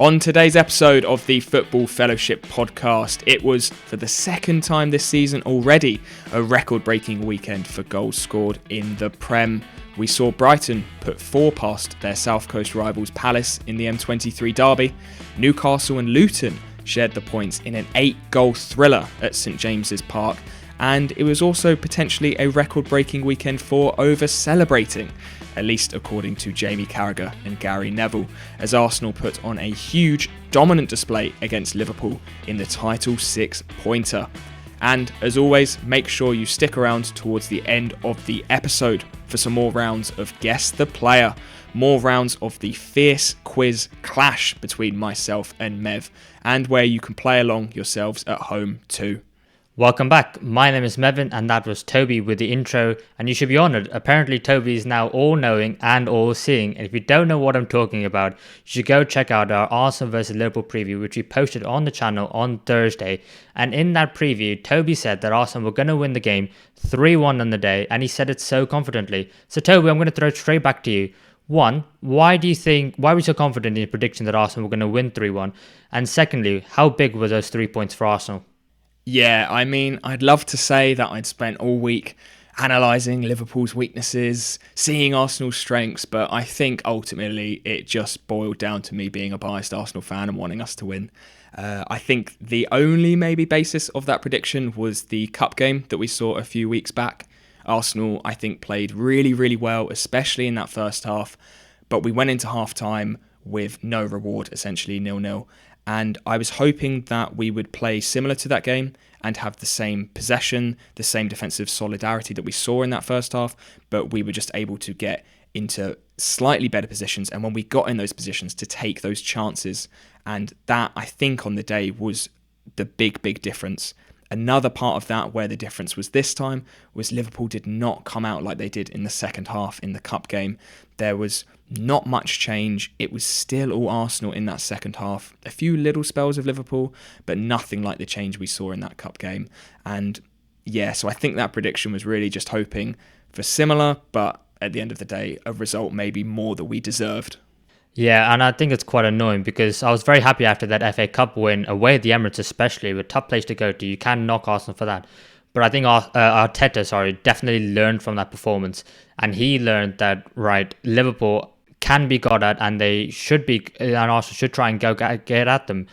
On today's episode of the Football Fellowship podcast, it was, for the second time this season already, a record-breaking weekend for goals scored in the Prem. We saw Brighton put 4 past their South Coast rivals Palace in the M23 derby. Newcastle and Luton shared the points in an 8-goal thriller at St James's Park. And it was also potentially a record-breaking weekend for over-celebrating, at least according to Jamie Carragher and Gary Neville, as Arsenal put on a huge, dominant display against Liverpool in the title 6-pointer. And as always, make sure you stick around towards the end of the episode for some more rounds of Guess the Player, more rounds of the fierce quiz clash between myself and Mev, and where you can play along yourselves at home too. Welcome back. My name is Mevin and that was Toby with the intro, and you should be honoured. Apparently Toby is now all-knowing and all-seeing, and if you don't know what I'm talking about, you should go check out our Arsenal vs Liverpool preview, which we posted on the channel on Thursday. And in that preview, Toby said that Arsenal were going to win the game 3-1 on the day, and he said it so confidently. So Toby, I'm going to throw it straight back to you. 1, why were you so confident in your prediction that Arsenal were going to win 3-1? And secondly, how big were those 3 points for Arsenal? Yeah, I mean, I'd love to say that I'd spent all week analysing Liverpool's weaknesses, seeing Arsenal's strengths, but I think ultimately it just boiled down to me being a biased Arsenal fan and wanting us to win. I think the only maybe basis of that prediction was the cup game that we saw a few weeks back. Arsenal, I think, played really, really well, especially in that first half, but we went into half-time with no reward, essentially 0-0. And I was hoping that we would play similar to that game and have the same possession, the same defensive solidarity that we saw in that first half, but we were just able to get into slightly better positions. And when we got in those positions, to take those chances. And that, I think, on the day was the big difference. Another part of that where the difference was this time was Liverpool did not come out like they did in the second half in the cup game. There was not much change. It was still all Arsenal in that second half. A few little spells of Liverpool, but nothing like the change we saw in that cup game. And yeah, so I think that prediction was really just hoping for similar, but at the end of the day, a result maybe more that we deserved. Yeah, and I think it's quite annoying because I was very happy after that FA Cup win, away at the Emirates especially, with a tough place to go to. You can't knock Arsenal for that. But I think Arteta, definitely learned from that performance. And he learned that, right, Liverpool can be got at and they should be, and Arsenal should try and get at them.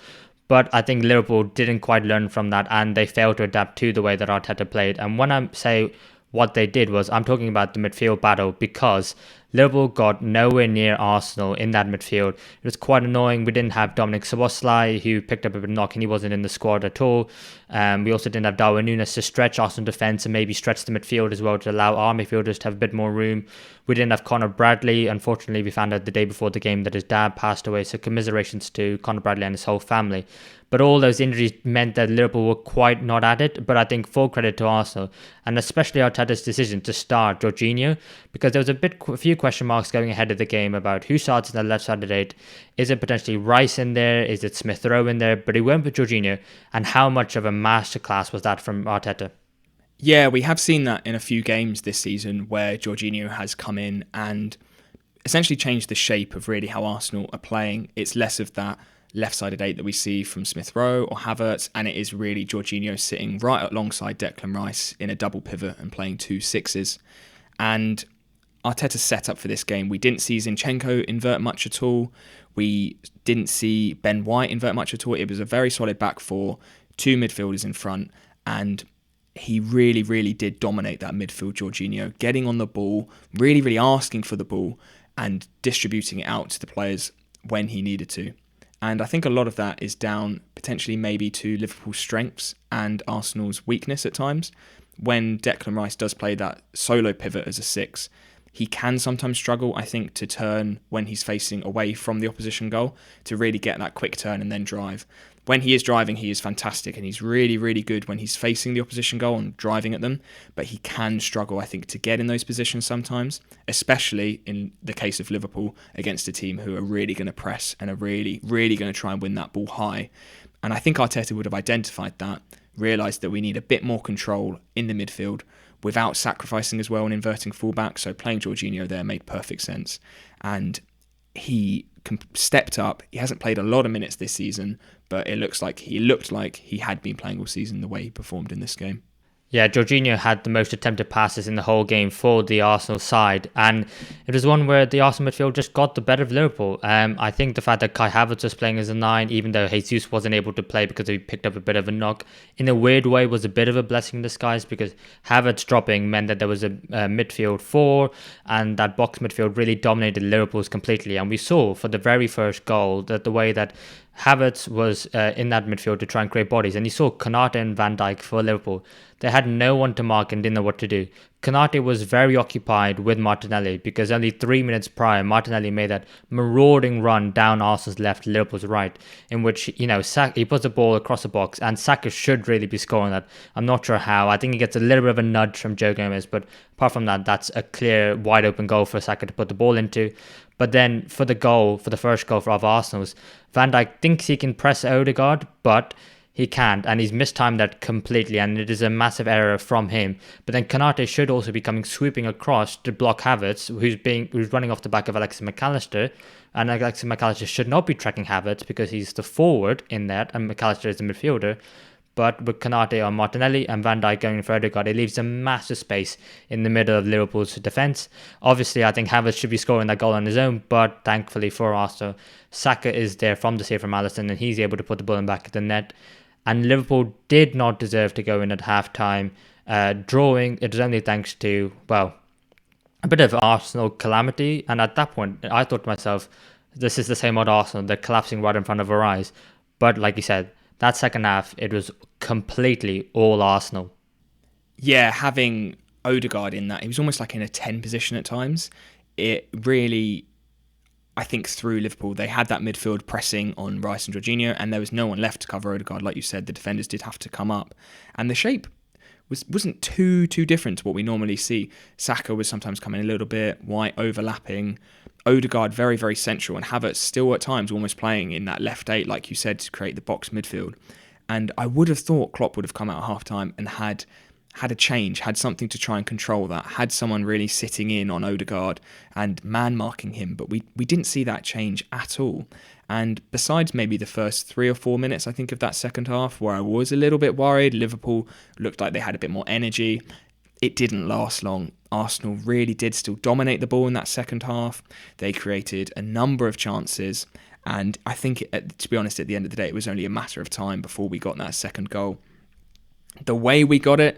But I think Liverpool didn't quite learn from that and they failed to adapt to the way that Arteta played. And when I say what they did was, I'm talking about the midfield battle, because Liverpool got nowhere near Arsenal in that midfield. It was quite annoying. We didn't have Dominic Szoboszlai, who picked up a bit of knock and he wasn't in the squad at all. We also didn't have Darwin Núñez to stretch Arsenal defence and maybe stretch the midfield as well to allow our midfielders to have a bit more room. We didn't have Conor Bradley. Unfortunately, we found out the day before the game that his dad passed away, so commiserations to Conor Bradley and his whole family. But all those injuries meant that Liverpool were quite not at it. But I think full credit to Arsenal, and especially Arteta's decision to start Jorginho, because there was a few question marks going ahead of the game about who starts on the left side of it. Is it potentially Rice in there? Is it Smith Rowe in there? But he went with Jorginho, and how much of a masterclass was that from Arteta? Yeah, we have seen that in a few games this season where Jorginho has come in and essentially changed the shape of really how Arsenal are playing. It's less of that left-sided 8 that we see from Smith Rowe or Havertz, and it is really Jorginho sitting right alongside Declan Rice in a double pivot and playing 2 6s. And Arteta's set up for this game, we didn't see Zinchenko invert much at all. We didn't see Ben White invert much at all. It was a very solid back 4, 2 midfielders in front, and he really did dominate that midfield, Jorginho, getting on the ball, really asking for the ball and distributing it out to the players when he needed to. And I think a lot of that is down potentially maybe to Liverpool's strengths and Arsenal's weakness at times. When Declan Rice does play that solo pivot as a 6, he can sometimes struggle, I think, to turn when he's facing away from the opposition goal, to really get that quick turn and then drive. When he is driving, he is fantastic and he's really good when he's facing the opposition goal and driving at them, but he can struggle, I think, to get in those positions sometimes, especially in the case of Liverpool against a team who are really going to press and are really going to try and win that ball high. And I think Arteta would have identified that, realised that we need a bit more control in the midfield without sacrificing as well and inverting fullback, so playing Jorginho there made perfect sense. And he stepped up. He hasn't played a lot of minutes this season, but it looked like he had been playing all season the way he performed in this game. Yeah, Jorginho had the most attempted passes in the whole game for the Arsenal side, and it was one where the Arsenal midfield just got the better of Liverpool. I think the fact that Kai Havertz was playing as a 9, even though Jesus wasn't able to play because he picked up a bit of a knock, in a weird way was a bit of a blessing in disguise, because Havertz dropping meant that there was a midfield 4, and that box midfield really dominated Liverpool's completely. And we saw for the very first goal that the way that Havertz was in that midfield to try and create bodies, and you saw Konate and Van Dijk for Liverpool. They had no one to mark and didn't know what to do. Konate was very occupied with Martinelli, because only 3 minutes prior, Martinelli made that marauding run down Arsenal's left, Liverpool's right, in which, he puts the ball across the box, and Saka should really be scoring that. I'm not sure how. I think he gets a little bit of a nudge from Joe Gomez, but apart from that, that's a clear, wide open goal for Saka to put the ball into. But then for the first goal of Arsenal's, Van Dijk thinks he can press Odegaard, but he can't, and he's mistimed that completely, and it is a massive error from him. But then Konate should also be sweeping across to block Havertz, who's running off the back of Alexis Mac Allister, and Alexis Mac Allister should not be tracking Havertz because he's the forward in that, and Mac Allister is the midfielder. But with Konate on Martinelli and Van Dijk going for Odegaard, it leaves a massive space in the middle of Liverpool's defence. Obviously, I think Havertz should be scoring that goal on his own, but thankfully for Arsenal, Saka is there from the save from Alisson, and he's able to put the ball in back of the net. And Liverpool did not deserve to go in at half-time. Drawing, it was only thanks to, a bit of Arsenal calamity. And at that point, I thought to myself, this is the same old Arsenal. They're collapsing right in front of our eyes. But like you said, that second half, it was completely all Arsenal. Yeah, having Odegaard in that, he was almost like in a 10 position at times. It really, I think, through Liverpool, they had that midfield pressing on Rice and Jorginho, and there was no one left to cover Odegaard. Like you said, the defenders did have to come up. And the shape wasn't too different to what we normally see. Saka was sometimes coming a little bit, White overlapping, Odegaard very, very central, and Havertz still at times almost playing in that left 8, like you said, to create the box midfield. And I would have thought Klopp would have come out at half-time and had a change, had something to try and control that, had someone really sitting in on Odegaard and man-marking him, but we didn't see that change at all. And besides maybe the first 3 or 4 minutes, I think, of that second half, where I was a little bit worried, Liverpool looked like they had a bit more energy. It didn't last long. Arsenal really did still dominate the ball in that second half. They created a number of chances, and I think, to be honest, at the end of the day, it was only a matter of time before we got that second goal. The way we got it,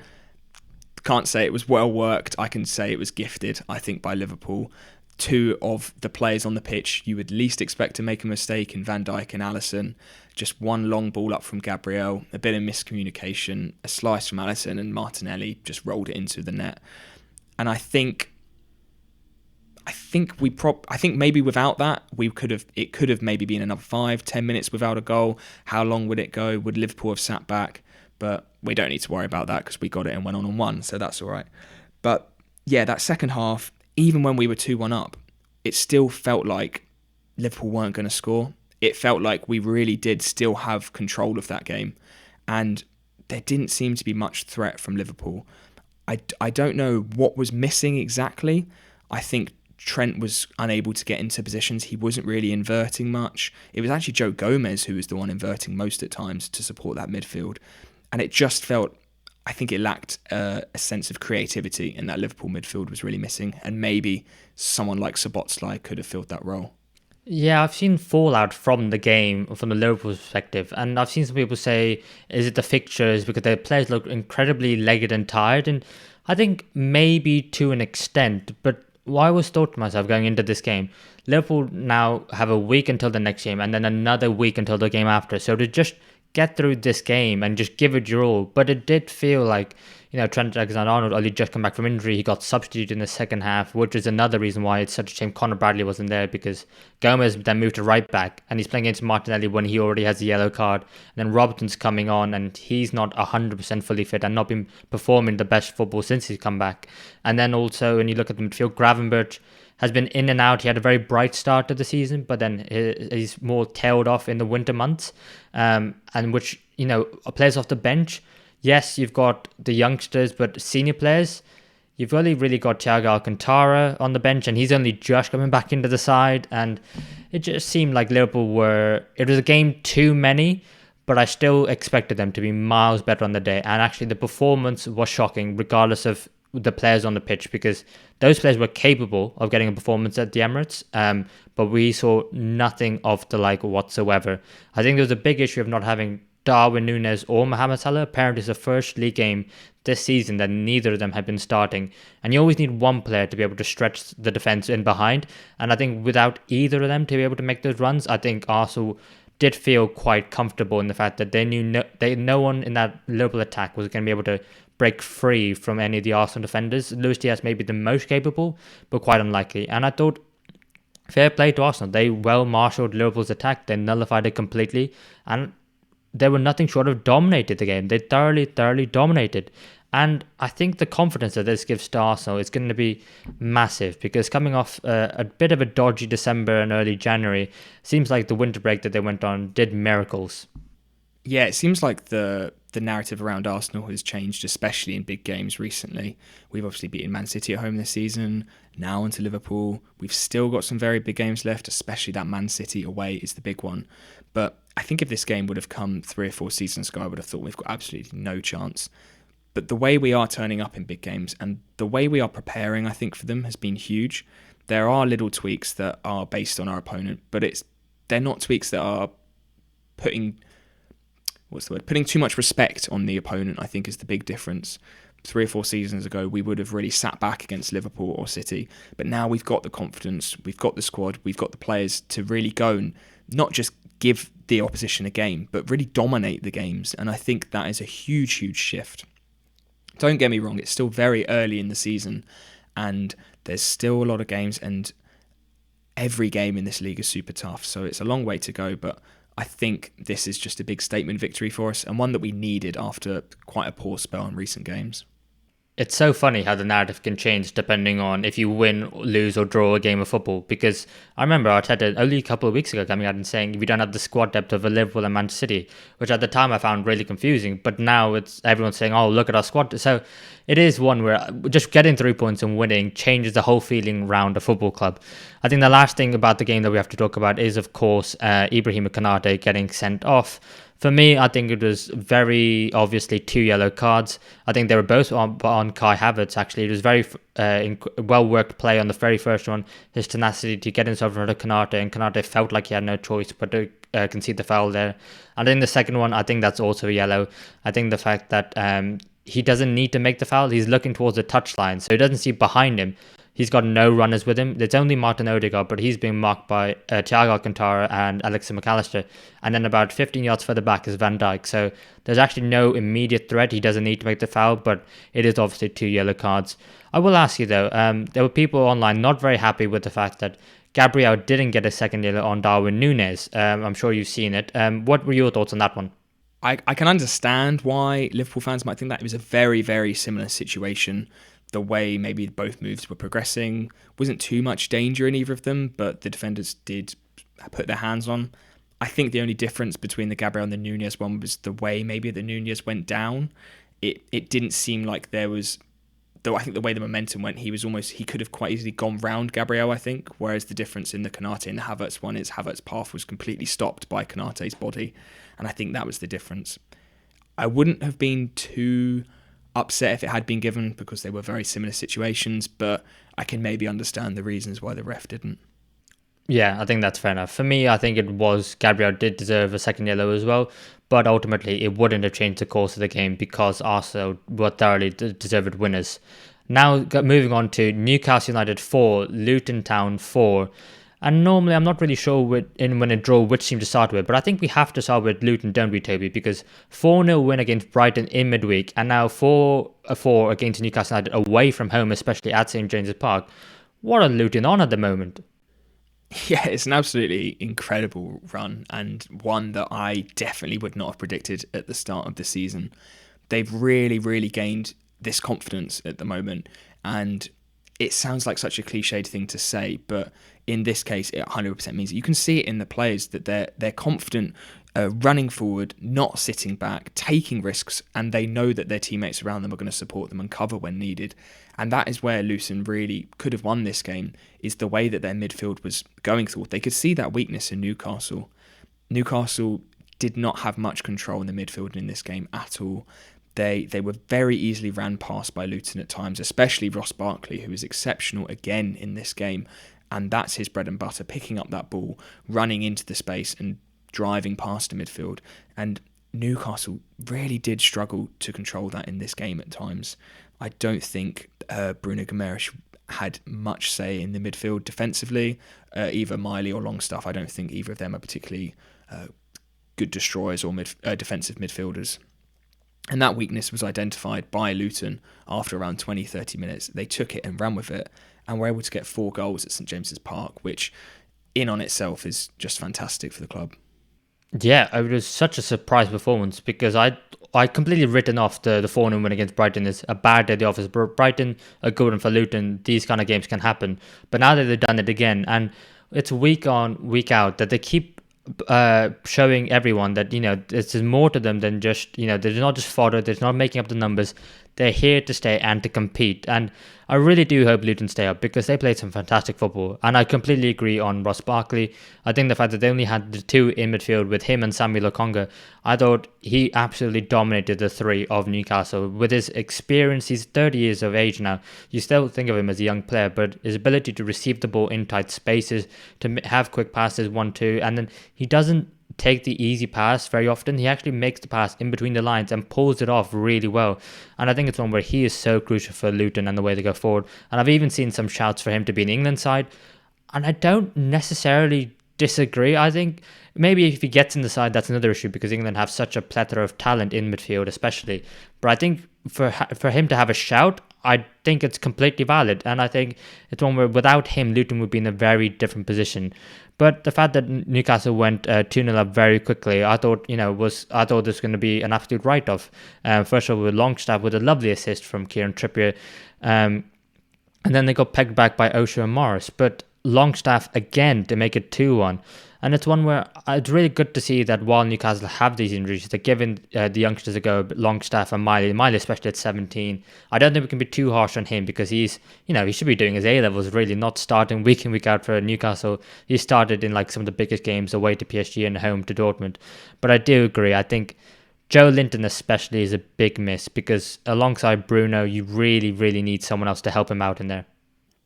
can't say it was well worked. I can say it was gifted, I think, by Liverpool. 2 of the players on the pitch you would least expect to make a mistake in Van Dijk and Alisson. Just one long ball up from Gabriel, a bit of miscommunication, a slice from Alisson, and Martinelli just rolled it into the net. And I think maybe without that, it could have maybe been another 5-10 minutes without a goal. How long would it go? Would Liverpool have sat back? But we don't need to worry about that because we got it and went on 1, so that's all right. But yeah, that second half, even when we were 2-1 up, it still felt like Liverpool weren't going to score. It felt like we really did still have control of that game. And there didn't seem to be much threat from Liverpool. I don't know what was missing exactly. I think Trent was unable to get into positions. He wasn't really inverting much. It was actually Joe Gomez who was the one inverting most at times to support that midfield. And it just felt, I think it lacked a sense of creativity, and that Liverpool midfield was really missing. And maybe someone like Szoboszlai could have filled that role. Yeah, I've seen fallout from the game, from the Liverpool perspective. And I've seen some people say, is it the fixtures? Because their players look incredibly legged and tired. And I think maybe to an extent, but I always thought to myself going into this game, Liverpool now have a week until the next game and then another week until the game after. So to just get through this game and just give it your all. But it did feel like, Trent Alexander-Arnold only just come back from injury. He got substituted in the second half, which is another reason why it's such a shame Conor Bradley wasn't there, because Gomez then moved to right back and he's playing against Martinelli when he already has a yellow card. And then Robertson's coming on and he's not 100% fully fit and not been performing the best football since he's come back. And then also when you look at the midfield, Gravenberch has been in and out. He had a very bright start to the season, but then he's more tailed off in the winter months. And which, players off the bench, yes, you've got the youngsters, but senior players, you've only really got Thiago Alcantara on the bench, and he's only just coming back into the side. And it just seemed like Liverpool it was a game too many, but I still expected them to be miles better on the day. And actually, the performance was shocking, regardless of the players on the pitch, because those players were capable of getting a performance at the Emirates, but we saw nothing of the like whatsoever. I think there was a big issue of not having Darwin Núñez or Mohamed Salah. Apparently, it's the first league game this season that neither of them have been starting, and you always need one player to be able to stretch the defence in behind. And I think without either of them to be able to make those runs, I think Arsenal did feel quite comfortable in the fact that they knew no one in that Liverpool attack was going to be able to break free from any of the Arsenal defenders. Luis Diaz may be the most capable, but quite unlikely. And I thought, fair play to Arsenal. They well marshalled Liverpool's attack. They nullified it completely. And they were nothing short of dominated the game. They thoroughly dominated. And I think the confidence that this gives to Arsenal is going to be massive, because coming off a bit of a dodgy December and early January, seems like the winter break that they went on did miracles. Yeah, it seems like the narrative around Arsenal has changed, especially in big games recently. We've obviously beaten Man City at home this season, now onto Liverpool. We've still got some very big games left, especially that Man City away is the big one. But I think if this game would have come 3 or 4 seasons ago, I would have thought we've got absolutely no chance. But the way we are turning up in big games and the way we are preparing, I think, for them has been huge. There are little tweaks that are based on our opponent, but they're not tweaks that are putting too much respect on the opponent, I think, is the big difference. 3 or 4 seasons ago, we would have really sat back against Liverpool or City. But now we've got the confidence, we've got the squad, we've got the players to really go and not just give the opposition a game, but really dominate the games. And I think that is a huge, huge shift. Don't get me wrong, it's still very early in the season and there's still a lot of games, and every game in this league is super tough. So it's a long way to go, but I think this is just a big statement victory for us, and one that we needed after quite a poor spell in recent games. It's so funny how the narrative can change depending on if you win, lose or draw a game of football, because I remember Arteta only a couple of weeks ago coming out and saying we don't have the squad depth of a Liverpool and Manchester City, which at the time I found really confusing, but now it's everyone's saying, oh, look at our squad. So it is one where just getting 3 points and winning changes the whole feeling around a football club. I think the last thing about the game that we have to talk about is, of course, Ibrahim Konate getting sent off. For me, I think it was very obviously 2 yellow cards. I think they were both on Kai Havertz, actually. It was very well-worked play on the very first one. His tenacity to get himself in front of Konate, and Konate felt like he had no choice but to concede the foul there. And then the second one, I think that's also a yellow. I think the fact that he doesn't need to make the foul. He's looking towards the touchline, so he doesn't see behind him. He's got no runners with him. It's only Martin Odegaard, but he's being marked by Thiago Alcantara and Alexis McAllister. And then about 15 yards further back is Van Dijk. So there's actually no immediate threat. He doesn't need to make the foul, but it is obviously 2 yellow cards. I will ask you though, there were people online not very happy with the fact that Gabriel didn't get a second yellow on Darwin Núñez. I'm sure you've seen it. What were your thoughts on that one? I can understand why Liverpool fans might think that. It was a very, very similar situation. The way maybe both moves were progressing, wasn't too much danger in either of them, but the defenders did put their hands on. I think the only difference between the Gabriel and the Núñez one was the way maybe the Núñez went down. It didn't seem like there was, though I think the way the momentum went, he could have quite easily gone round Gabriel, I think, whereas the difference in the Konate and the Havertz one is Havertz's path was completely stopped by Konate's body, and I think that was the difference. I wouldn't have been too upset if it had been given, because they were very similar situations, but I can maybe understand the reasons why the ref didn't. Yeah, I think that's fair enough. For me, I think it was Gabriel did deserve a second yellow as well, but ultimately it wouldn't have changed the course of the game because Arsenal were thoroughly deserved winners. Now moving on to Newcastle United 4, Luton Town 4. And normally I'm not really sure when a draw which team to start with, but I think we have to start with Luton, don't we, Toby? Because 4-0 win against Brighton in midweek, and now 4-4 against Newcastle United away from home, especially at St James's Park. What are Luton on at the moment? Yeah, it's an absolutely incredible run, and one that I definitely would not have predicted at the start of the season. They've really, really gained this confidence at the moment, and it sounds like such a cliched thing to say, but in this case, it 100% means it. You can see it in the players that they're confident running forward, not sitting back, taking risks, and they know that their teammates around them are going to support them and cover when needed. And that is where Luton really could have won this game, is the way that their midfield was going through. They could see that weakness in Newcastle. Newcastle did not have much control in the midfield in this game at all. They were very easily ran past by Luton at times, especially Ross Barkley, who was exceptional again in this game. And that's his bread and butter, picking up that ball, running into the space and driving past the midfield. And Newcastle really did struggle to control that in this game at times. I don't think Bruno Guimaraes had much say in the midfield defensively. Either Miley or Longstaff, I don't think either of them are particularly good destroyers or defensive midfielders. And that weakness was identified by Luton after around 20-30 minutes. They took it and ran with it and were able to get 4 goals at St James's Park, which in on itself is just fantastic for the club. Yeah, it was such a surprise performance because I completely written off the 4-0 win against Brighton as a bad day at the office. But Brighton, a good one for Luton, these kind of games can happen. But now that they've done it again, and it's week on, week out, that they keep showing everyone that, there's more to them than just, they're not just fodder, they're not making up the numbers. They're here to stay and to compete. And I really do hope Luton stay up because they played some fantastic football. And I completely agree on Ross Barkley. I think the fact that they only had the 2 in midfield with him and Samuel Lokonga, I thought he absolutely dominated the 3 of Newcastle. With his experience, he's 30 years of age now. You still think of him as a young player, but his ability to receive the ball in tight spaces, to have quick passes, 1-2, and then he doesn't take the easy pass very often. He actually makes the pass in between the lines and pulls it off really well. And I think it's one where he is so crucial for Luton and the way they go forward. And I've even seen some shouts for him to be in England side. And I don't necessarily disagree. I think maybe if he gets in the side, that's another issue because England have such a plethora of talent in midfield especially. But I think for him to have a shout, I think it's completely valid. And I think it's one where without him, Luton would be in a very different position. But the fact that Newcastle went 2-0 up very quickly, I thought this was going to be an absolute write-off. First of all, with Longstaff with a lovely assist from Kieran Trippier. And then they got pegged back by Osho and Morris. But Longstaff again to make it 2-1. And it's one where it's really good to see that while Newcastle have these injuries, they're giving the youngsters a go, Longstaff and Miley especially at 17. I don't think we can be too harsh on him because he's, he should be doing his A-levels really, not starting week in, week out for Newcastle. He started in like some of the biggest games away to PSG and home to Dortmund. But I do agree, I think Joe Linton especially is a big miss because alongside Bruno, you really, really need someone else to help him out in there.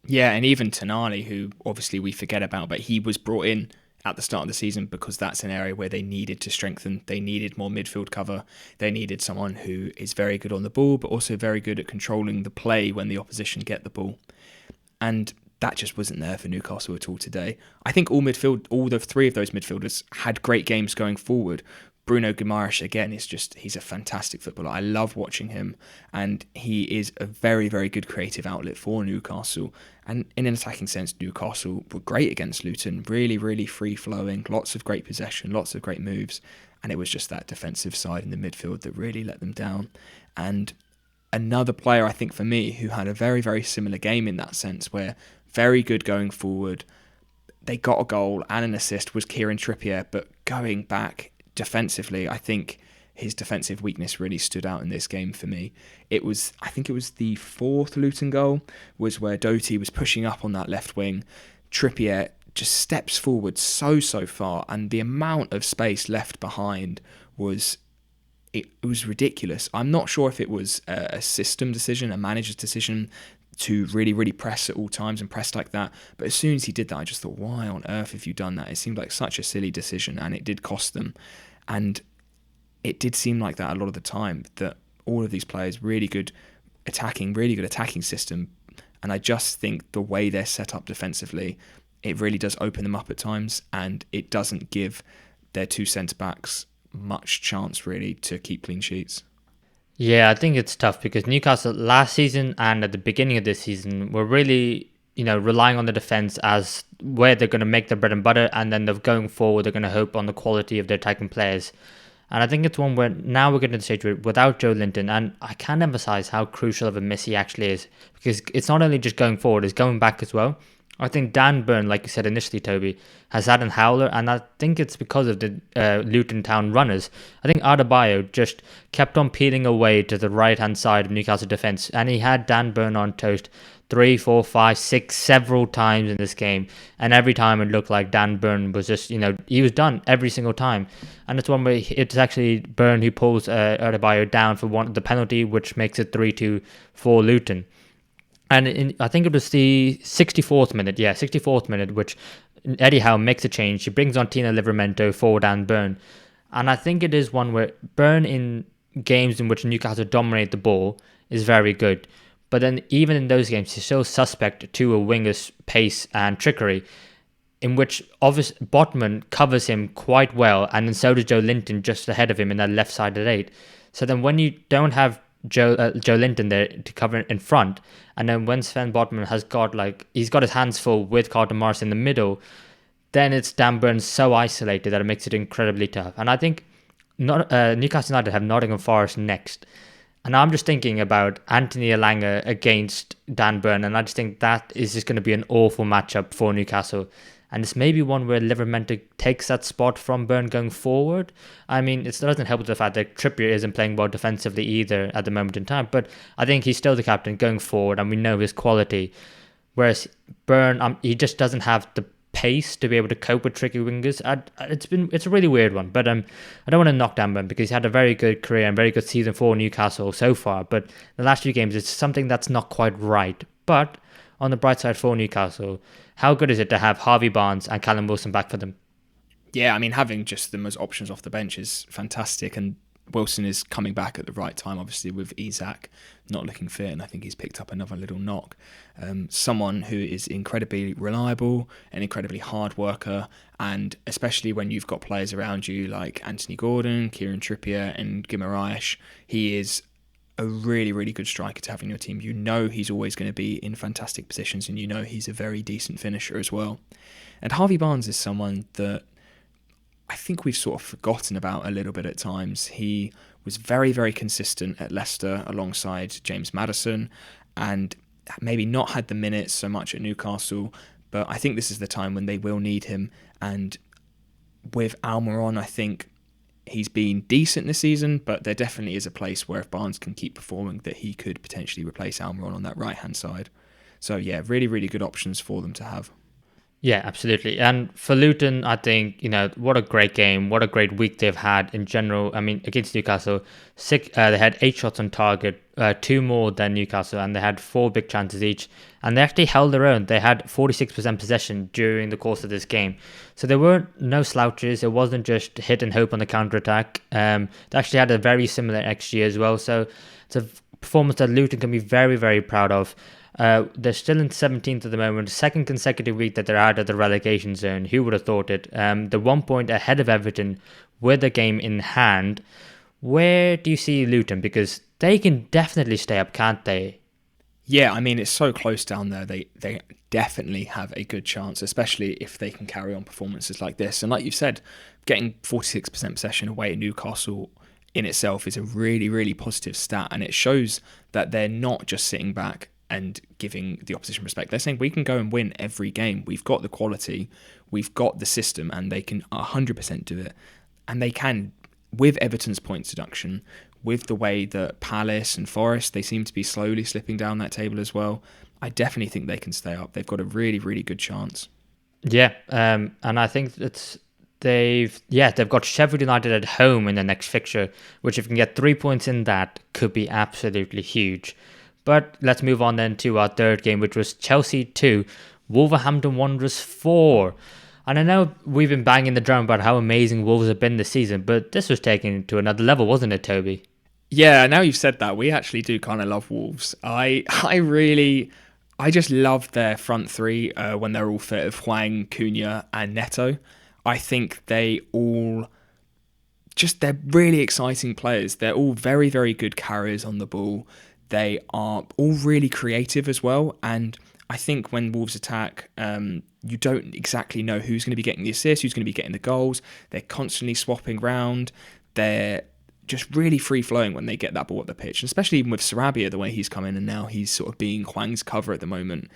Yeah, and even Tonali, who obviously we forget about, but he was brought in at the start of the season because that's an area where they needed to strengthen. They needed more midfield cover. They needed someone who is very good on the ball, but also very good at controlling the play when the opposition get the ball. And that just wasn't there for Newcastle at all today. I think all the 3 of those midfielders had great games going forward. Bruno Guimaraes, again, he's a fantastic footballer. I love watching him, and he is a very, very good creative outlet for Newcastle. And in an attacking sense, Newcastle were great against Luton, really, really free-flowing, lots of great possession, lots of great moves, and it was just that defensive side in the midfield that really let them down. And another player, I think, for me, who had a very, very similar game in that sense, where very good going forward, they got a goal and an assist, was Kieran Trippier, but going back defensively, I think his defensive weakness really stood out in this game for me. I think it was the 4th Luton goal, was where Doty was pushing up on that left wing. Trippier just steps forward so far, and the amount of space left behind was ridiculous. I'm not sure if it was a system decision, a manager's decision to really, really press at all times and press like that. But as soon as he did that, I just thought, why on earth have you done that? It seemed like such a silly decision, and it did cost them. And it did seem like that a lot of the time, that all of these players, really good attacking system. And I just think the way they're set up defensively, it really does open them up at times, and it doesn't give their 2 centre-backs much chance really to keep clean sheets. Yeah, I think it's tough because Newcastle last season and at the beginning of this season were really, relying on the defence as where they're going to make their bread and butter, and then going forward, they're going to hope on the quality of their attacking players. And I think it's one where now we're getting to the stage where without Joe Linton, and I can't emphasise how crucial of a miss he actually is, because it's not only just going forward, it's going back as well. I think Dan Burn, like you said initially, Toby, has had an howler, and I think it's because of the Luton Town runners. I think Adebayo just kept on peeling away to the right-hand side of Newcastle defence, and he had Dan Burn on toast 3, 4, 5, 6, several times in this game, and every time it looked like Dan Burn was just, he was done every single time. And it's one where it's actually Burn who pulls Adebayo down for the penalty, which makes it 3-2 for Luton. And I think it was the 64th minute, which Eddie Howe makes a change. He brings on Tino Livramento for Dan Burn. And I think it is one where Burn, in games in which Newcastle dominate the ball, is very good. But then even in those games, he's still suspect to a winger's pace and trickery, in which Botman covers him quite well, and then so does Joe Linton just ahead of him in that left-sided 8. So then when you don't have Joe Linton there to cover in front, and then when Sven Botman has got he's got his hands full with Carlton Morris in the middle, then it's Dan Burn so isolated that it makes it incredibly tough. And I think Newcastle United have Nottingham Forest next, and I'm just thinking about Anthony Elanga against Dan Burn, and I just think that is just going to be an awful matchup for Newcastle. And it's maybe one where Livramento takes that spot from Burn going forward. I mean, it doesn't help with the fact that Trippier isn't playing well defensively either at the moment in time, but I think he's still the captain going forward, and we know his quality. Whereas Burn, he just doesn't have the pace to be able to cope with tricky wingers. It's a really weird one, but I don't want to knock down Burn because he's had a very good career and very good season for Newcastle so far, but the last few games it's something that's not quite right. But on the bright side for Newcastle, how good is it to have Harvey Barnes and Callum Wilson back for them? Yeah, I mean, having just them as options off the bench is fantastic, and Wilson is coming back at the right time, obviously, with Isak not looking fit, and I think he's picked up another little knock. Someone who is incredibly reliable, an incredibly hard worker, and especially when you've got players around you like Anthony Gordon, Kieran Trippier and Guimaraes, he is a really, really good striker to have in your team. You know he's always going to be in fantastic positions, and you know he's a very decent finisher as well. And Harvey Barnes is someone that I think we've sort of forgotten about a little bit at times. He was very, very consistent at Leicester alongside James Maddison, and maybe not had the minutes so much at Newcastle, but I think this is the time when they will need him. And with Almiron, I think he's been decent this season, but there definitely is a place where if Barnes can keep performing, that he could potentially replace Almiron on that right-hand side. So yeah, really, really good options for them to have. Yeah, absolutely. And for Luton, I think, what a great game, what a great week they've had in general. I mean, against Newcastle, they had 8 shots on target, 2 more than Newcastle, and they had 4 big chances each. And they actually held their own. They had 46% possession during the course of this game. So there were no slouches. It wasn't just hit and hope on the counter-attack. They actually had a very similar XG as well. So it's a performance that Luton can be very, very proud of. They're still in 17th at the moment, second consecutive week that they're out of the relegation zone. Who would have thought it? They're 1 point ahead of Everton with the game in hand. Where do you see Luton? Because they can definitely stay up, can't they? Yeah, I mean, it's so close down there. They definitely have a good chance, especially if they can carry on performances like this. And like you've said, getting 46% possession away at Newcastle in itself is a really, really positive stat. And it shows that they're not just sitting back and giving the opposition respect. They're saying we can go and win every game. We've got the quality, we've got the system, and they can 100% do it. And they can, with Everton's points deduction, with the way that Palace and Forest, they seem to be slowly slipping down that table as well. I definitely think they can stay up. They've got a really, really good chance. Yeah, and I think they've got Sheffield United at home in the next fixture, which if you can get 3 points in that, could be absolutely huge. But let's move on then to our third game, which was Chelsea 2, Wolverhampton Wanderers 4. And I know we've been banging the drum about how amazing Wolves have been this season, but this was taken to another level, wasn't it, Toby? Yeah, now you've said that, we actually do kind of love Wolves. I just love their front three when they're all fit of Hwang, Cunha and Neto. I think they're really exciting players. They're all very, very good carriers on the ball. They are all really creative as well, and I think when Wolves attack, you don't exactly know who's going to be getting the assists, who's going to be getting the goals. They're constantly swapping round. They're just really free-flowing when they get that ball at the pitch, and especially even with Sarabia, the way he's come in, and now he's sort of being Hwang's cover at the moment.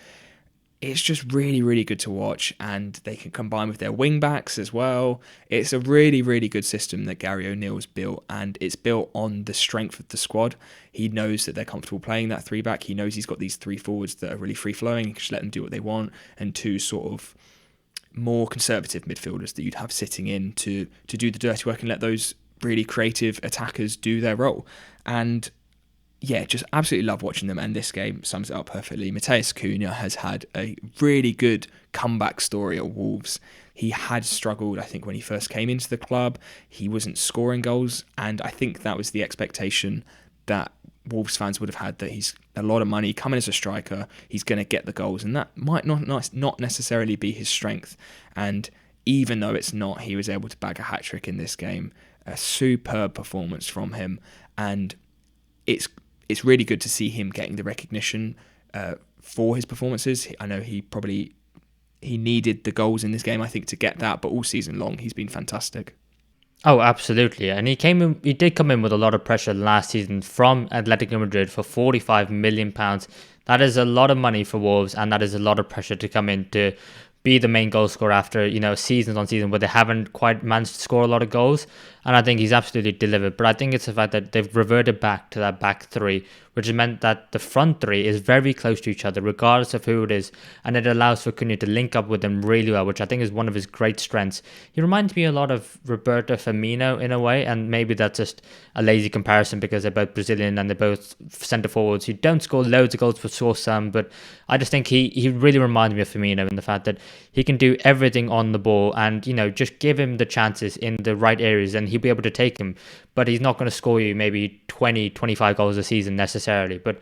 it's just really, really good to watch, and they can combine with their wing backs as well. It's a really, really good system that Gary O'Neill's built, and it's built on the strength of the squad. He knows that they're comfortable playing that three back. He knows he's got these three forwards that are really free flowing. He can just let them do what they want, and two sort of more conservative midfielders that you'd have sitting in to do the dirty work and let those really creative attackers do their role. And yeah, just absolutely love watching them, and this game sums it up perfectly. Mateus Cunha has had a really good comeback story at Wolves. He had struggled, I think, when he first came into the club. He wasn't scoring goals, and I think that was the expectation that Wolves fans would have had, that he's a lot of money, coming as a striker, he's going to get the goals, and that might not necessarily be his strength. And even though it's not, he was able to bag a hat-trick in this game. A superb performance from him, and it's really good to see him getting the recognition for his performances. I know he needed the goals in this game, I think, to get that, but all season long he's been fantastic. Oh, absolutely. And he did come in with a lot of pressure last season from Atletico Madrid for £45 million. That is a lot of money for Wolves, and that is a lot of pressure to come in to be the main goal scorer after, seasons on season where they haven't quite managed to score a lot of goals. And I think he's absolutely delivered. But I think it's the fact that they've reverted back to that back three, which has meant that the front three is very close to each other, regardless of who it is. And it allows for Cunha to link up with them really well, which I think is one of his great strengths. He reminds me a lot of Roberto Firmino in a way, and maybe that's just a lazy comparison because they're both Brazilian and they're both centre forwards who don't score loads of goals but score some. But I just think he really reminds me of Firmino in the fact that he can do everything on the ball, and just give him the chances in the right areas and he'll be able to take him. But he's not going to score you maybe 20-25 goals a season necessarily. But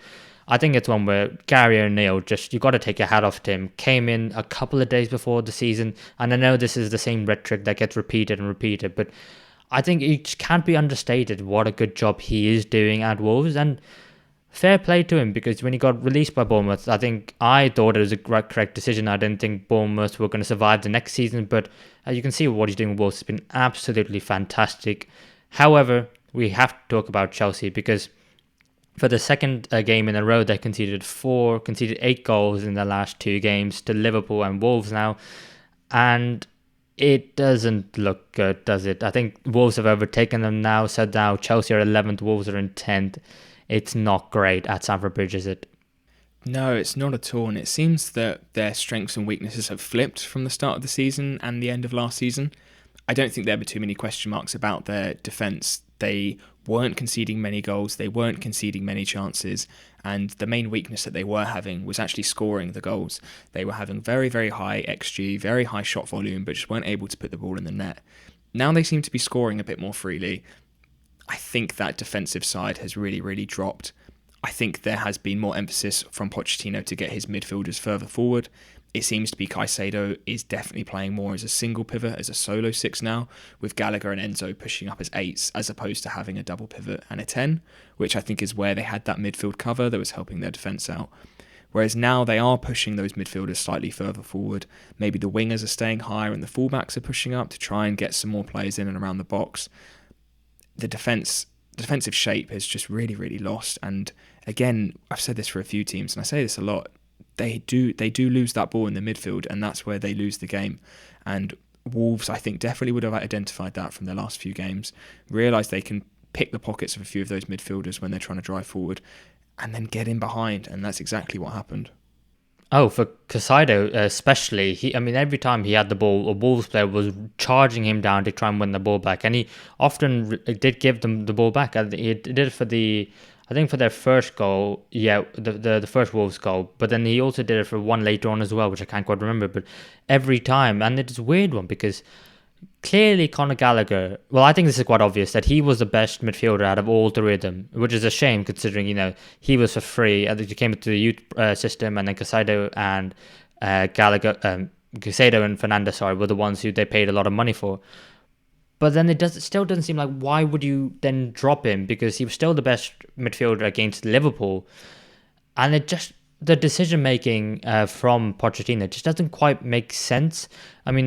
I think it's one where Gary O'Neill, you got to take your hat off to him, came in a couple of days before the season, and I know this is the same rhetoric that gets repeated and repeated, but I think it can't be understated what a good job he is doing at Wolves. And fair play to him, because when he got released by Bournemouth, I thought it was a correct decision. I didn't think Bournemouth were going to survive the next season, but as you can see, what he's doing with Wolves has been absolutely fantastic. However, we have to talk about Chelsea, because for the second game in a row, they conceded 8 goals in the last 2 games to Liverpool and Wolves now, and it doesn't look good, does it? I think Wolves have overtaken them now, so now Chelsea are 11th, Wolves are in 10th. It's not great at Stamford Bridge, is it? No, it's not at all, and it seems that their strengths and weaknesses have flipped from the start of the season and the end of last season. I don't think there were too many question marks about their defence. They weren't conceding many goals, they weren't conceding many chances, and the main weakness that they were having was actually scoring the goals. They were having very, very high XG, very high shot volume, but just weren't able to put the ball in the net. Now they seem to be scoring a bit more freely. I think that defensive side has really, really dropped. I think there has been more emphasis from Pochettino to get his midfielders further forward. It seems to be Caicedo is definitely playing more as a single pivot, as a solo 6 now, with Gallagher and Enzo pushing up as 8s, as opposed to having a double pivot and a 10, which I think is where they had that midfield cover that was helping their defence out. Whereas now they are pushing those midfielders slightly further forward. Maybe the wingers are staying higher and the fullbacks are pushing up to try and get some more players in and around the box. The defensive shape is just really, really lost. And again, I've said this for a few teams, and I say this a lot, they do lose that ball in the midfield, and that's where they lose the game. And Wolves, I think, definitely would have identified that from their last few games, realised they can pick the pockets of a few of those midfielders when they're trying to drive forward, and then get in behind, and that's exactly what happened. Oh, for Caicedo especially, every time he had the ball, a Wolves player was charging him down to try and win the ball back, and he often did give them the ball back. He did it for for their first goal, the first Wolves goal, but then he also did it for one later on as well, which I can't quite remember, but every time, and it's a weird one because clearly Conor Gallagher, well, I think this is quite obvious that he was the best midfielder out of all 3 of them, which is a shame considering, he was for free. I think he came into the youth system, and then Caicedo and Caicedo and Fernandes, were the ones who they paid a lot of money for. But then it still doesn't seem like, why would you then drop him? Because he was still the best midfielder against Liverpool. And the decision making from Pochettino just doesn't quite make sense.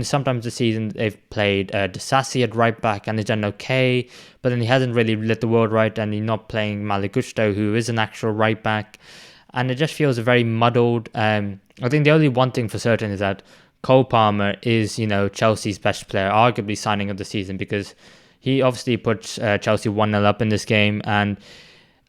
Sometimes this season they've played Disasi at right back and he's done okay, but then he hasn't really lit the world right, and he's not playing Malo Gusto, who is an actual right back. And it just feels very muddled. I think the only one thing for certain is that Cole Palmer is, Chelsea's best player, arguably signing of the season, because he obviously puts Chelsea 1-0 up in this game, and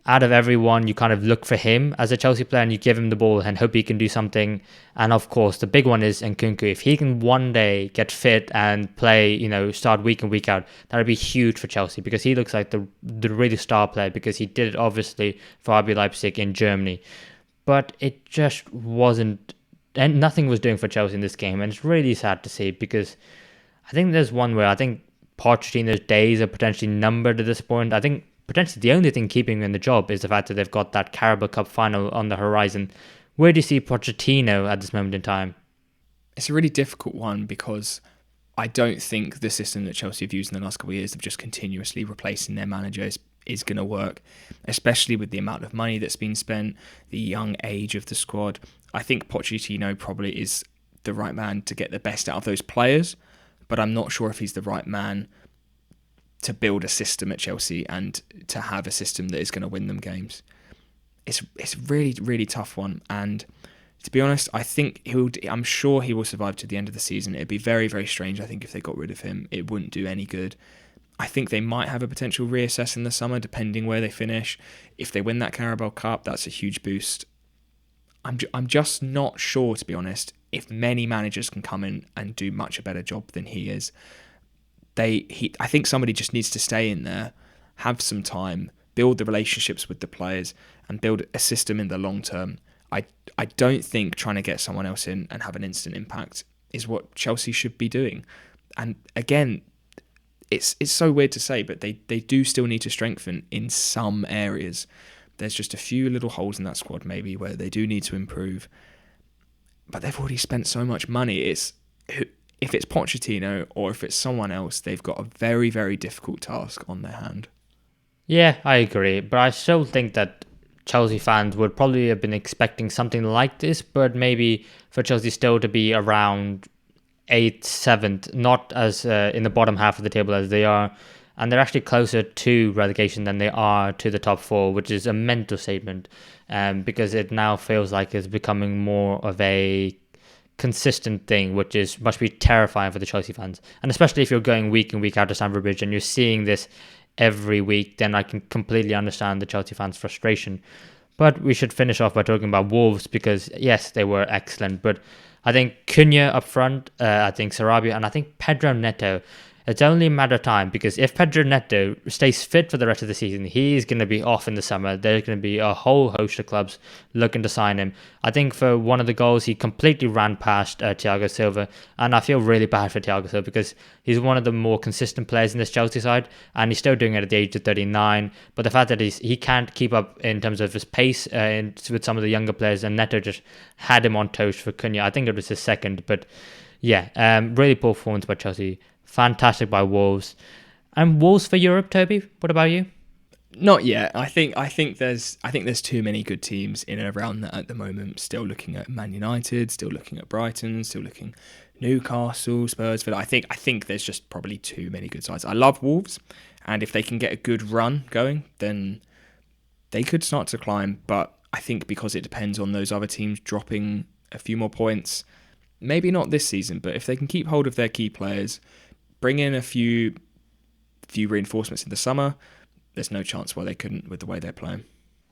out of everyone, you kind of look for him as a Chelsea player and you give him the ball and hope he can do something. And of course, the big one is Nkunku. If he can one day get fit and play, start week in, week out, that would be huge for Chelsea, because he looks like the really star player, because he did it obviously for RB Leipzig in Germany. But it just wasn't, and nothing was doing for Chelsea in this game. And it's really sad to see, because I think there's one where I think Pochettino's days are potentially numbered at this point. I think potentially the only thing keeping him in the job is the fact that they've got that Carabao Cup final on the horizon. Where do you see Pochettino at this moment in time? It's a really difficult one, because I don't think the system that Chelsea have used in the last couple of years of just continuously replacing their managers is going to work, especially with the amount of money that's been spent, the young age of the squad. I think Pochettino probably is the right man to get the best out of those players, but I'm not sure if he's the right man to build a system at Chelsea and to have a system that is going to win them games. It's a really, really tough one. And to be honest, I'm sure he will survive to the end of the season. It'd be very, very strange, I think, if they got rid of him. It wouldn't do any good. I think they might have a potential reassess in the summer, depending where they finish. If they win that Carabao Cup, that's a huge boost. I'm just not sure, to be honest, if many managers can come in and do much a better job than he is. I think somebody just needs to stay in there, have some time, build the relationships with the players, and build a system in the long term. I don't think trying to get someone else in and have an instant impact is what Chelsea should be doing. And again, it's so weird to say, but they do still need to strengthen in some areas. There's just a few little holes in that squad maybe where they do need to improve. But they've already spent so much money. If it's Pochettino or if it's someone else, they've got a very, very difficult task on their hand. Yeah, I agree. But I still think that Chelsea fans would probably have been expecting something like this, but maybe for Chelsea still to be around 8th, 7th, not as in the bottom half of the table as they are. And they're actually closer to relegation than they are to the top 4, which is a mental statement, because it now feels like it's becoming more of a consistent thing, which must be terrifying for the Chelsea fans. And especially if you're going week in, week out to Stamford Bridge and you're seeing this every week, then I can completely understand the Chelsea fans' frustration. But we should finish off by talking about Wolves, because yes, they were excellent, but I think Cunha up front, I think Sarabia, and I think Pedro Neto. It's only a matter of time, because if Pedro Neto stays fit for the rest of the season, he's going to be off in the summer. There's going to be a whole host of clubs looking to sign him. I think for one of the goals, he completely ran past Thiago Silva, and I feel really bad for Thiago Silva, because he's one of the more consistent players in this Chelsea side, and he's still doing it at the age of 39. But the fact that he can't keep up in terms of his pace with some of the younger players, and Neto just had him on toast for Cunha. I think it was his second, but yeah, really poor performance by Chelsea. Fantastic by Wolves. And Wolves for Europe, Toby? What about you? Not yet. I think there's too many good teams in and around that at the moment. Still looking at Man United, still looking at Brighton, still looking Newcastle, Spurs. But I think there's just probably too many good sides. I love Wolves, and if they can get a good run going, then they could start to climb. But I think because it depends on those other teams dropping a few more points, maybe not this season, but if they can keep hold of their key players, bring in a few reinforcements in the summer, there's no chance why they couldn't with the way they're playing.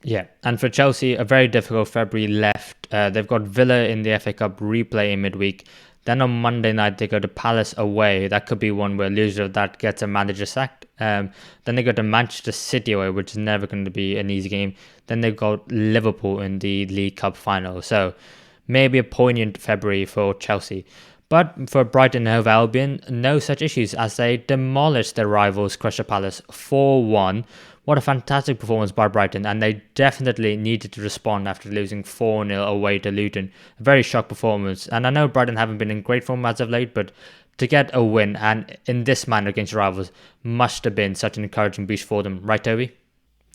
Yeah, and for Chelsea, a very difficult February left. They've got Villa in the FA Cup replay in midweek. Then on Monday night, they go to Palace away. That could be one where loser of that gets a manager sacked. Then they go to Manchester City away, which is never going to be an easy game. Then they've got Liverpool in the League Cup final. So maybe a poignant February for Chelsea. But for Brighton and Hove Albion, no such issues as they demolished their rivals Crystal Palace 4-1. What a fantastic performance by Brighton, and they definitely needed to respond after losing 4-0 away to Luton. A very shock performance, and I know Brighton haven't been in great form as of late, but to get a win and in this manner against rivals must have been such an encouraging boost for them, right, Toby?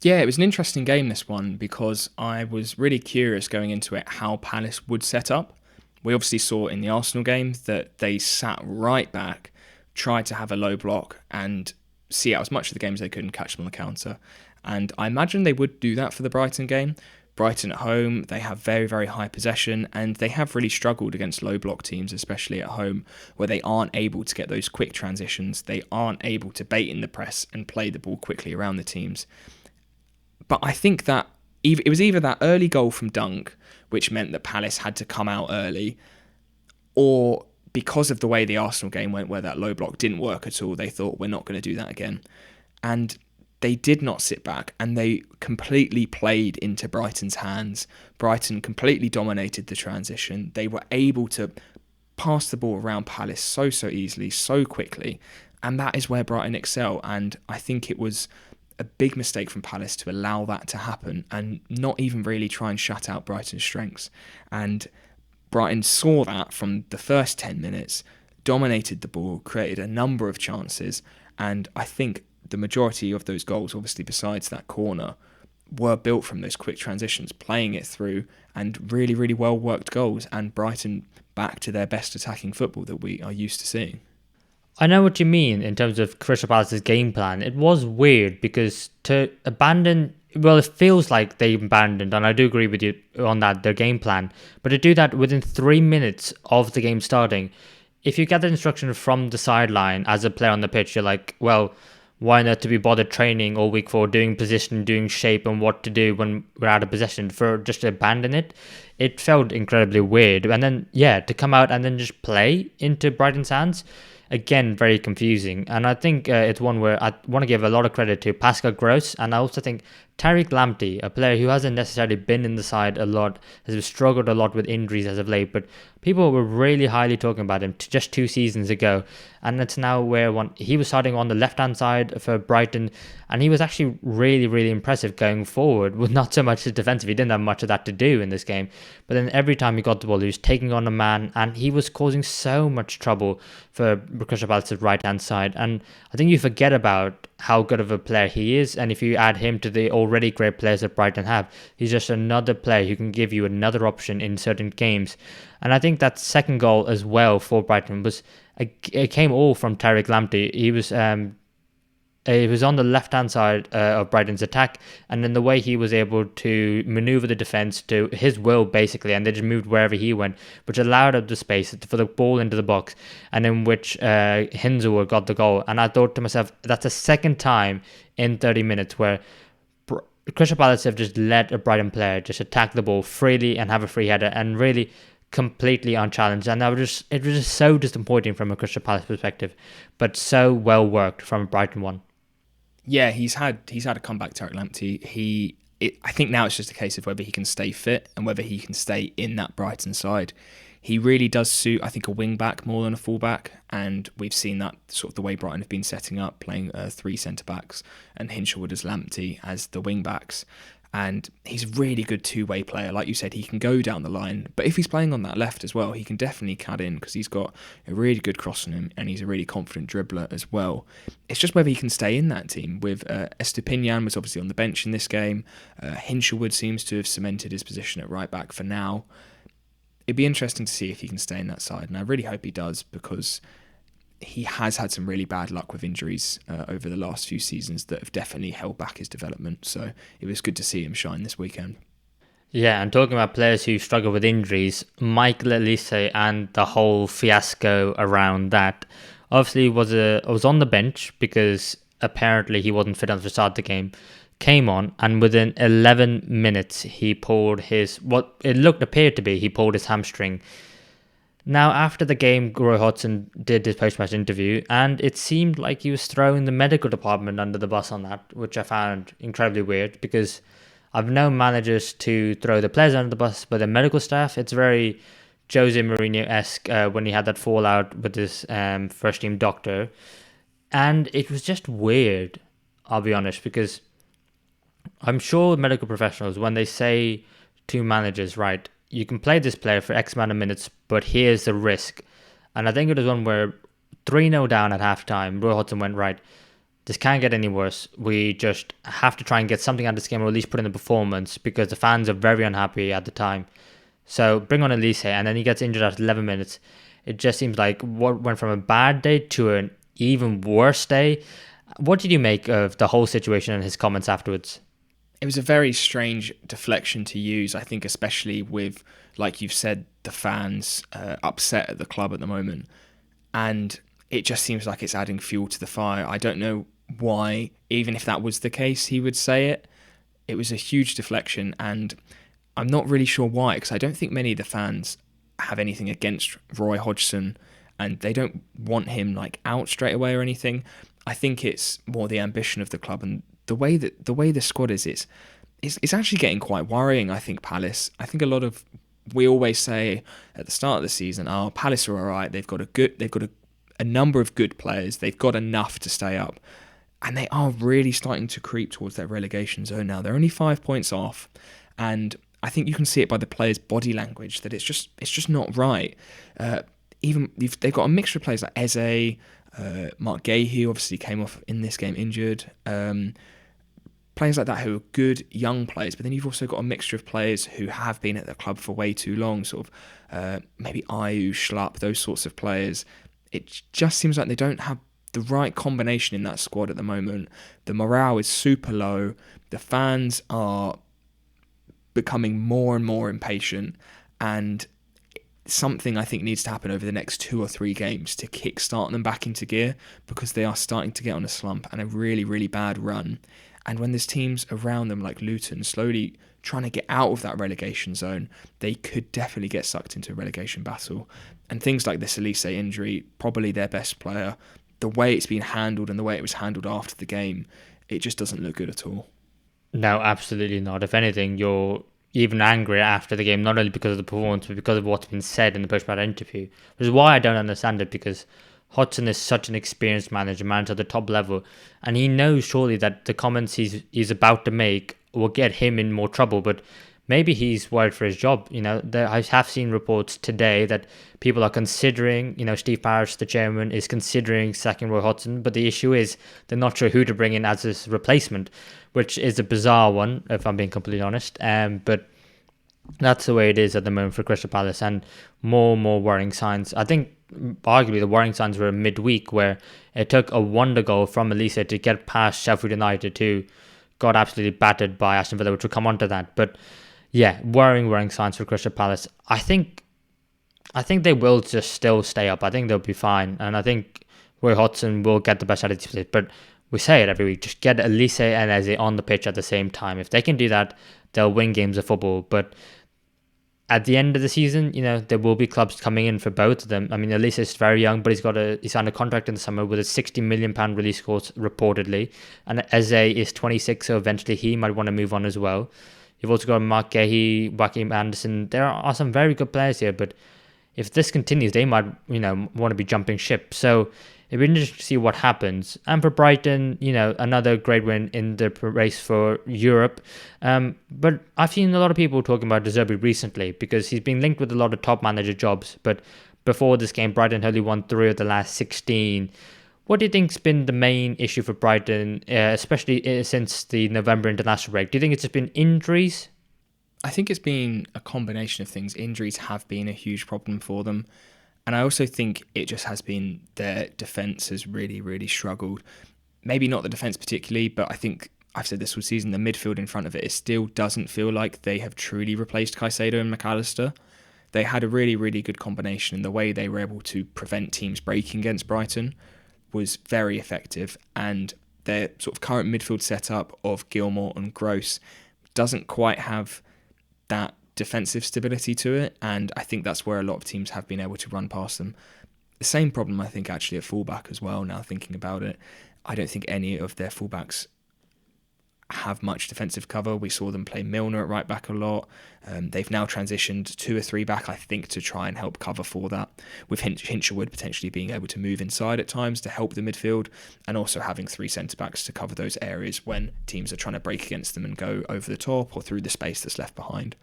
Yeah, it was an interesting game, this one, because I was really curious going into it how Palace would set up. We obviously saw in the Arsenal game that they sat right back, tried to have a low block and see out as much of the game as they could and catch them on the counter. And I imagine they would do that for the Brighton game, Brighton at home, they have very, very high possession, and they have really struggled against low block teams, especially at home, where they aren't able to get those quick transitions. They aren't able to bait in the press and play the ball quickly around the teams. But I think that it was either that early goal from Dunk, which meant that Palace had to come out early, or because of the way the Arsenal game went, where that low block didn't work at all, they thought, we're not going to do that again. And they did not sit back, and they completely played into Brighton's hands. Brighton completely dominated the transition. They were able to pass the ball around Palace so easily, so quickly, and that is where Brighton excel. And I think it was a big mistake from Palace to allow that to happen and not even really try and shut out Brighton's strengths. And Brighton saw that from the first 10 minutes, dominated the ball, created a number of chances, and I think the majority of those goals, obviously besides that corner, were built from those quick transitions, playing it through, and really, really well worked goals, and Brighton back to their best attacking football that we are used to seeing. I know what you mean in terms of Crystal Palace's game plan. It was weird because to abandon, well, it feels like they abandoned, and I do agree with you on that, their game plan, but to do that within 3 minutes of the game starting, if you get the instruction from the sideline as a player on the pitch, you're like, well, why not to be bothered training all week for doing position, doing shape and what to do when we're out of possession, for just to abandon it? It felt incredibly weird. And then, to come out and then just play into Brighton's hands, again, very confusing. And I think it's one where I want to give a lot of credit to Pascal Gross, and I also think Tariq Lamptey, a player who hasn't necessarily been in the side a lot, has struggled a lot with injuries as of late, but people were really highly talking about him just 2 seasons ago, and it's now where he was starting on the left-hand side for Brighton, and he was actually really, really impressive going forward, with not so much his defensive. He didn't have much of that to do in this game, but then every time he got the ball, he was taking on a man, and he was causing so much trouble for Crystal Palace's right-hand side, and I think you forget about how good of a player he is, and if you add him to the already great players that Brighton have, he's just another player who can give you another option in certain games. And I think that second goal as well for Brighton it came all from Tariq Lamptey. He was on the left-hand side of Brighton's attack, and then the way he was able to maneuver the defence to his will, basically, and they just moved wherever he went, which allowed up the space for the ball into the box, and in which Hinzel got the goal. And I thought to myself, that's the second time in 30 minutes where Crystal Palace have just let a Brighton player just attack the ball freely and have a free header, and really completely unchallenged. And it was just so disappointing from a Crystal Palace perspective, but so well worked from a Brighton one. Yeah, he's had a comeback, Tariq Lamptey. I think now it's just a case of whether he can stay fit and whether he can stay in that Brighton side. He really does suit, I think, a wing back more than a full back, and we've seen that sort of the way Brighton have been setting up, playing 3 centre backs and Hinshelwood as Lamptey as the wing backs. And he's a really good two-way player. Like you said, he can go down the line, but if he's playing on that left as well, he can definitely cut in because he's got a really good cross on him and he's a really confident dribbler as well. It's just whether he can stay in that team. With Estepinian was obviously on the bench in this game. Hinshelwood seems to have cemented his position at right back for now. It'd be interesting to see if he can stay in that side, and I really hope he does, because he has had some really bad luck with injuries over the last few seasons that have definitely held back his development. So it was good to see him shine this weekend. Yeah, and talking about players who struggle with injuries, Michael Olise and the whole fiasco around that, obviously was on the bench because apparently he wasn't fit enough to start the game. Came on, and within 11 minutes he pulled his appeared to be his hamstring. Now, after the game, Roy Hodgson did his post-match interview, and it seemed like he was throwing the medical department under the bus on that, which I found incredibly weird, because I've known managers to throw the players under the bus, but the medical staff, it's very Jose Mourinho-esque when he had that fallout with his first-team doctor. And it was just weird, I'll be honest, because I'm sure medical professionals, when they say to managers, right, you can play this player for X amount of minutes, but here's the risk. And I think it was one where 3-0 down at halftime, Roy Hodgson went, right, this can't get any worse. We just have to try and get something out of this game, or at least put in the performance, because the fans are very unhappy at the time. So bring on Olise, and then he gets injured after 11 minutes. It just seems like what went from a bad day to an even worse day. What did you make of the whole situation and his comments afterwards? It was a very strange deflection to use, I think, especially with, like you've said, the fans upset at the club at the moment. And it just seems like it's adding fuel to the fire. I don't know why, even if that was the case, he would say it. It was a huge deflection, and I'm not really sure why, because I don't think many of the fans have anything against Roy Hodgson, and they don't want him like out straight away or anything. I think it's more the ambition of the club and the way the squad is. It's actually getting quite worrying. I think Palace. I think we always say at the start of the season, "Oh, Palace are all right. They've got a number of good players. They've got enough to stay up." And they are really starting to creep towards that relegation zone now. They're only 5 points off, and I think you can see it by the players' body language that it's just not right. They've got a mixture of players like Eze, Mark Gahey obviously came off in this game injured. Players like that who are good young players, but then you've also got a mixture of players who have been at the club for way too long, sort of maybe Ayew, Schlupp, those sorts of players. It just seems like they don't have the right combination in that squad at the moment. The morale is super low. The fans are becoming more and more impatient, and something I think needs to happen over the next 2 or 3 games to kickstart them back into gear, because they are starting to get on a slump and a really, really bad run. And when there's teams around them like Luton slowly trying to get out of that relegation zone, they could definitely get sucked into a relegation battle. And things like this Olise injury, probably their best player, the way it's been handled and the way it was handled after the game, it just doesn't look good at all. No, absolutely not. If anything, you're even angrier after the game, not only because of the performance, but because of what's been said in the post-match interview. Which is why I don't understand it, because Hodgson is such an experienced manager at the top level, and he knows surely that the comments he's about to make will get him in more trouble, but maybe he's worried for his job. I have seen reports today that people are considering, Steve Parish, the chairman, is considering sacking Roy Hodgson, but the issue is they're not sure who to bring in as his replacement, which is a bizarre one, if I'm being completely honest. But that's the way it is at the moment for Crystal Palace, and more and more worrying signs. I think arguably the worrying signs were midweek, where it took a wonder goal from Olise to get past Sheffield United, who got absolutely battered by Aston Villa, which we'll come on to that. But yeah, worrying signs for Crystal Palace. I think they will just still stay up. I think they'll be fine, and I think Roy Hodgson will get the best out of this. But we say it every week: just get Olise and Eze on the pitch at the same time. If they can do that, they'll win games of football. But at the end of the season, there will be clubs coming in for both of them. I mean, Olise is very young, but he signed a contract in the summer with a £60 million release clause reportedly, and Eze is 26, so eventually he might want to move on as well. You've also got Mark Gahey, Joachim Anderson. There are some very good players here, but if this continues, they might, want to be jumping ship. So it'll be interesting to see what happens. And for Brighton, another great win in the race for Europe. But I've seen a lot of people talking about De Zerbi recently, because he's been linked with a lot of top manager jobs. But before this game, Brighton only won 3 of the last 16. What do you think's been the main issue for Brighton, especially since the November international break? Do you think it's just been injuries? I think it's been a combination of things. Injuries have been a huge problem for them. And I also think it just has been their defence has really, really struggled. Maybe not the defence particularly, but I think I've said this all season, the midfield in front of it still doesn't feel like they have truly replaced Caicedo and McAllister. They had a really, really good combination, and the way they were able to prevent teams breaking against Brighton was very effective. And their sort of current midfield setup of Gilmour and Gross doesn't quite have that defensive stability to it, and I think that's where a lot of teams have been able to run past them. The same problem I think actually at fullback as well, now thinking about it. I don't think any of their fullbacks have much defensive cover. We saw them play Milner at right back a lot. They've now transitioned 2 or 3 back, I think, to try and help cover for that, with Hinshelwood potentially being able to move inside at times to help the midfield, and also having 3 centre-backs to cover those areas when teams are trying to break against them and go over the top or through the space that's left behind.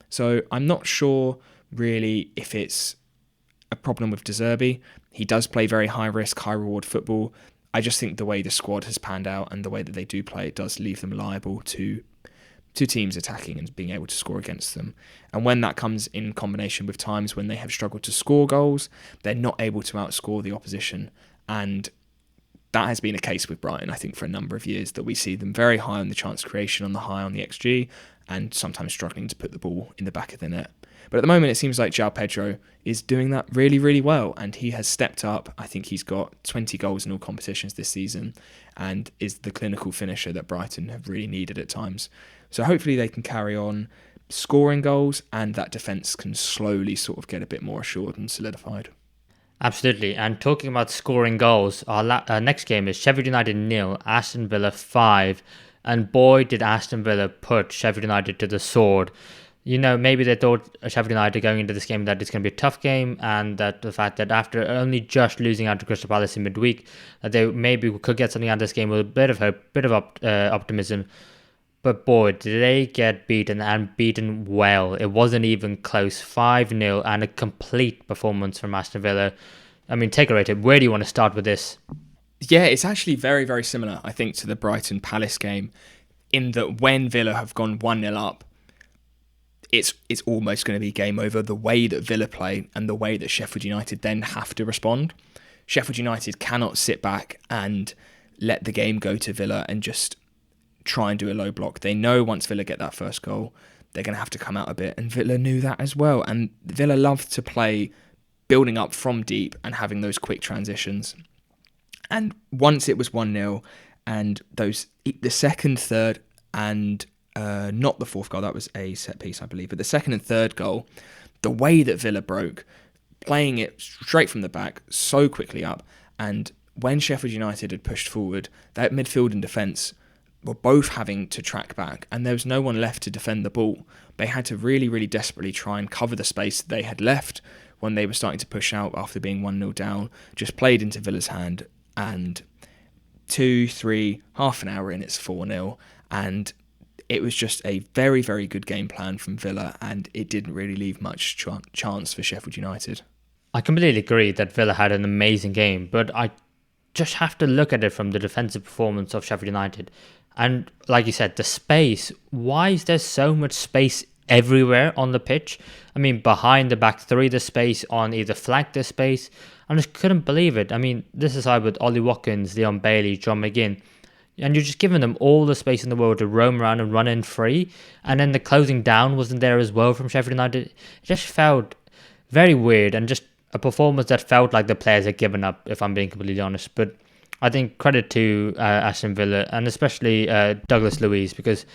So I'm not sure really if it's a problem with De Zerbi. He does play very high risk, high reward football. I just think the way the squad has panned out and the way that they do play, it does leave them liable to teams attacking and being able to score against them. And when that comes in combination with times when they have struggled to score goals, they're not able to outscore the opposition. And that has been a case with Brighton, I think, for a number of years, that we see them very high on the chance creation, on the high on the XG, and sometimes struggling to put the ball in the back of the net. But at the moment, it seems like João Pedro is doing that really, really well, and he has stepped up. I think he's got 20 goals in all competitions this season and is the clinical finisher that Brighton have really needed at times. So hopefully they can carry on scoring goals, and that defence can slowly sort of get a bit more assured and solidified. Absolutely. And talking about scoring goals, our next game is Sheffield United 0, Aston Villa 5. And boy, did Aston Villa put Sheffield United to the sword. You know, maybe they thought Sheffield United going into this game that it's going to be a tough game, and that the fact that after only just losing out to Crystal Palace in midweek, that they maybe could get something out of this game with a bit of hope, bit of optimism. But boy, did they get beaten, and beaten well. It wasn't even close. 5-0, and a complete performance from Aston Villa. I mean, take a rating. Where do you want to start with this? Yeah, it's actually very, very similar, I think, to the Brighton Palace game, in that when Villa have gone 1-0 up, it's almost going to be game over. The way that Villa play and the way that Sheffield United then have to respond. Sheffield United cannot sit back and let the game go to Villa and just try and do a low block. They know once Villa get that first goal, they're going to have to come out a bit, and Villa knew that as well. And Villa love to play building up from deep and having those quick transitions. And once it was 1-0, and the second, third, and not the fourth goal, that was a set piece, I believe, but the second and third goal, the way that Villa broke, playing it straight from the back, so quickly up, and when Sheffield United had pushed forward, that midfield and defence were both having to track back, and there was no one left to defend the ball. They had to really, really desperately try and cover the space that they had left when they were starting to push out after being 1-0 down, just played into Villa's hand, and 2, 3, half an hour in, it's 4-0, and it was just a very, very good game plan from Villa, and it didn't really leave much chance for Sheffield United. I completely agree that Villa had an amazing game, but I just have to look at it from the defensive performance of Sheffield United. And like you said, the space, why is there so much space everywhere on the pitch? I mean, behind the back three, the space, on either flank, the space. I just couldn't believe it. I mean, this is side with Ollie Watkins, Leon Bailey, John McGinn, and you're just giving them all the space in the world to roam around and run in free. And then the closing down wasn't there as well from Sheffield United. It just felt very weird, and just a performance that felt like the players had given up, if I'm being completely honest. But I think credit to Aston Villa, and especially Douglas Luiz, because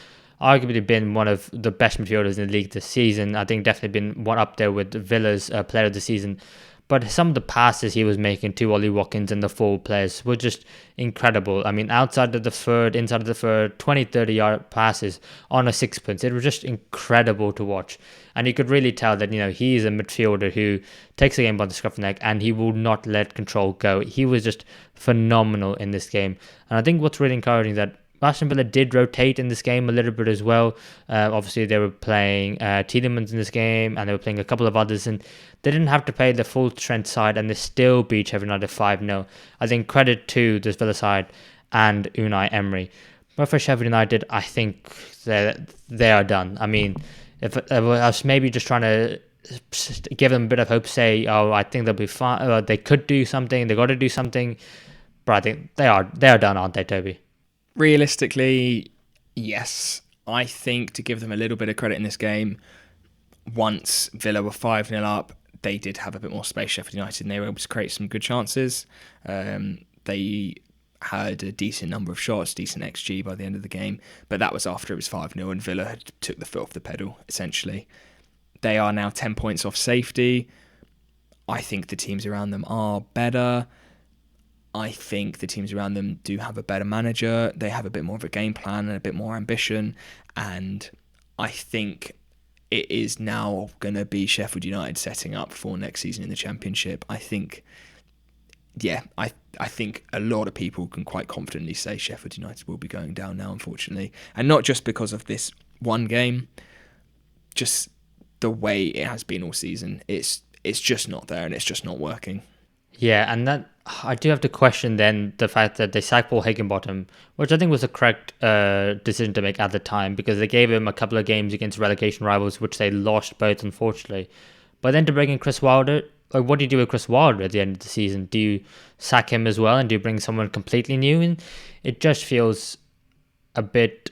arguably been one of the best midfielders in the league this season. I think definitely been one up there with Villa's player of the season. But some of the passes he was making to Ollie Watkins and the forward players were just incredible. I mean, outside of the third, inside of the third, 20, 30 yard passes on a sixpence. It was just incredible to watch. And you could really tell that, you know, he is a midfielder who takes the game by the scruff of the neck, and he will not let control go. He was just phenomenal in this game. And I think what's really encouraging that Aston Villa did rotate in this game a little bit as well. Obviously, they were playing Tielemans in this game, and they were playing a couple of others, and they didn't have to play the full strength side, and they still beat Sheffield United 5-0. I think credit to this Villa side and Unai Emery. But for Sheffield United, I think they are done. I mean, if I was maybe just trying to give them a bit of hope, say, oh, I think they'll be fine. They could do something. They got to do something. But I think they are done, aren't they, Toby? Realistically, yes. I think to give them a little bit of credit in this game, once Villa were 5-0 up, they did have a bit more space, Sheffield United, and they were able to create some good chances. They had a decent number of shots, decent XG by the end of the game, but that was after it was 5-0 and Villa had took the foot off the pedal, essentially. They are now 10 points off safety. I think the teams around them are better. I think the teams around them do have a better manager. They have a bit more of a game plan and a bit more ambition. And I think it is now going to be Sheffield United setting up for next season in the Championship. I think, I think a lot of people can quite confidently say Sheffield United will be going down now, unfortunately. And not just because of this one game, just the way it has been all season. It's just not there, and it's just not working. Yeah, and that I do have to question then the fact that they sacked Paul Higginbottom, which I think was a correct decision to make at the time, because they gave him a couple of games against relegation rivals, which they lost both, unfortunately. But then to bring in Chris Wilder, what do you do with Chris Wilder at the end of the season? Do you sack him as well, and do you bring someone completely new in? It just feels a bit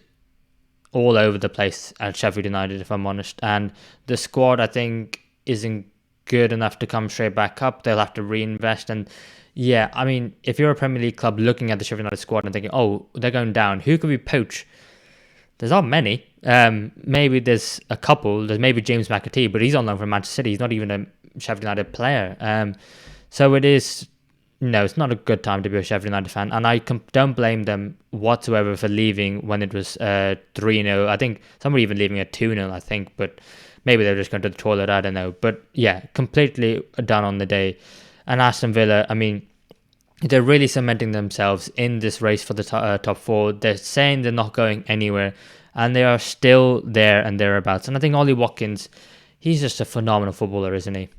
all over the place at Sheffield United, if I'm honest. And the squad, I think, isn't good enough to come straight back up. They'll have to reinvest. And yeah, I mean, if you're a Premier League club looking at the Sheffield United squad and thinking, oh, they're going down, who could we poach? There's not many. Maybe there's a couple. There's maybe James McAtee, but he's on loan from Manchester City. He's not even a Sheffield United player. So it is, it's not a good time to be a Sheffield United fan. And I don't blame them whatsoever for leaving when it was 3-0. I think some were even leaving at 2-0, I think. But maybe they're just going to the toilet, I don't know. But yeah, completely done on the day. And Aston Villa, I mean, they're really cementing themselves in this race for the top four. They're saying they're not going anywhere, and they are still there and thereabouts. And I think Ollie Watkins, he's just a phenomenal footballer, isn't he?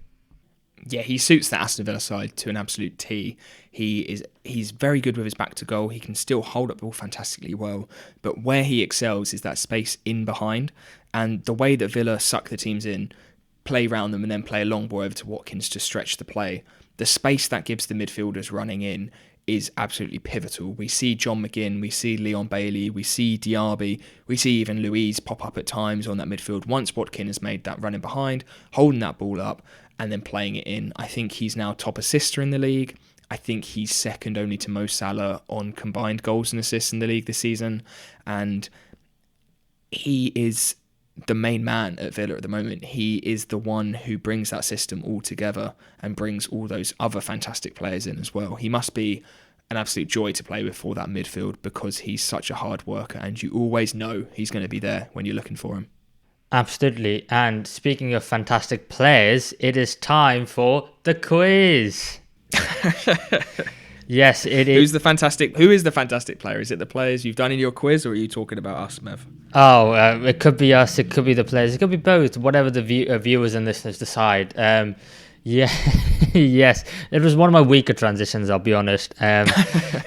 Yeah, he suits the Aston Villa side to an absolute T. He's very good with his back to goal. He can still hold up the ball fantastically well. But where he excels is that space in behind. And the way that Villa suck the teams in, play round them and then play a long ball over to Watkins to stretch the play. The space that gives the midfielders running in is absolutely pivotal. We see John McGinn, we see Leon Bailey, we see Diaby, we see even Louise pop up at times on that midfield once Watkins has made that running behind, holding that ball up and then playing it in. I think he's now top assister in the league. I think he's second only to Mo Salah on combined goals and assists in the league this season. And he is the main man at Villa at the moment. He is the one who brings that system all together and brings all those other fantastic players in as well. He must be an absolute joy to play with for that midfield because he's such a hard worker and you always know he's going to be there when you're looking for him. Absolutely. And speaking of fantastic players, it is time for the quiz. Yes, it is. Who is the fantastic player? Is it the players you've done in your quiz, or are you talking about us, Mev? Oh, it could be us. It could be the players. It could be both. Whatever the viewers and listeners decide. Yeah, yes. It was one of my weaker transitions, I'll be honest. I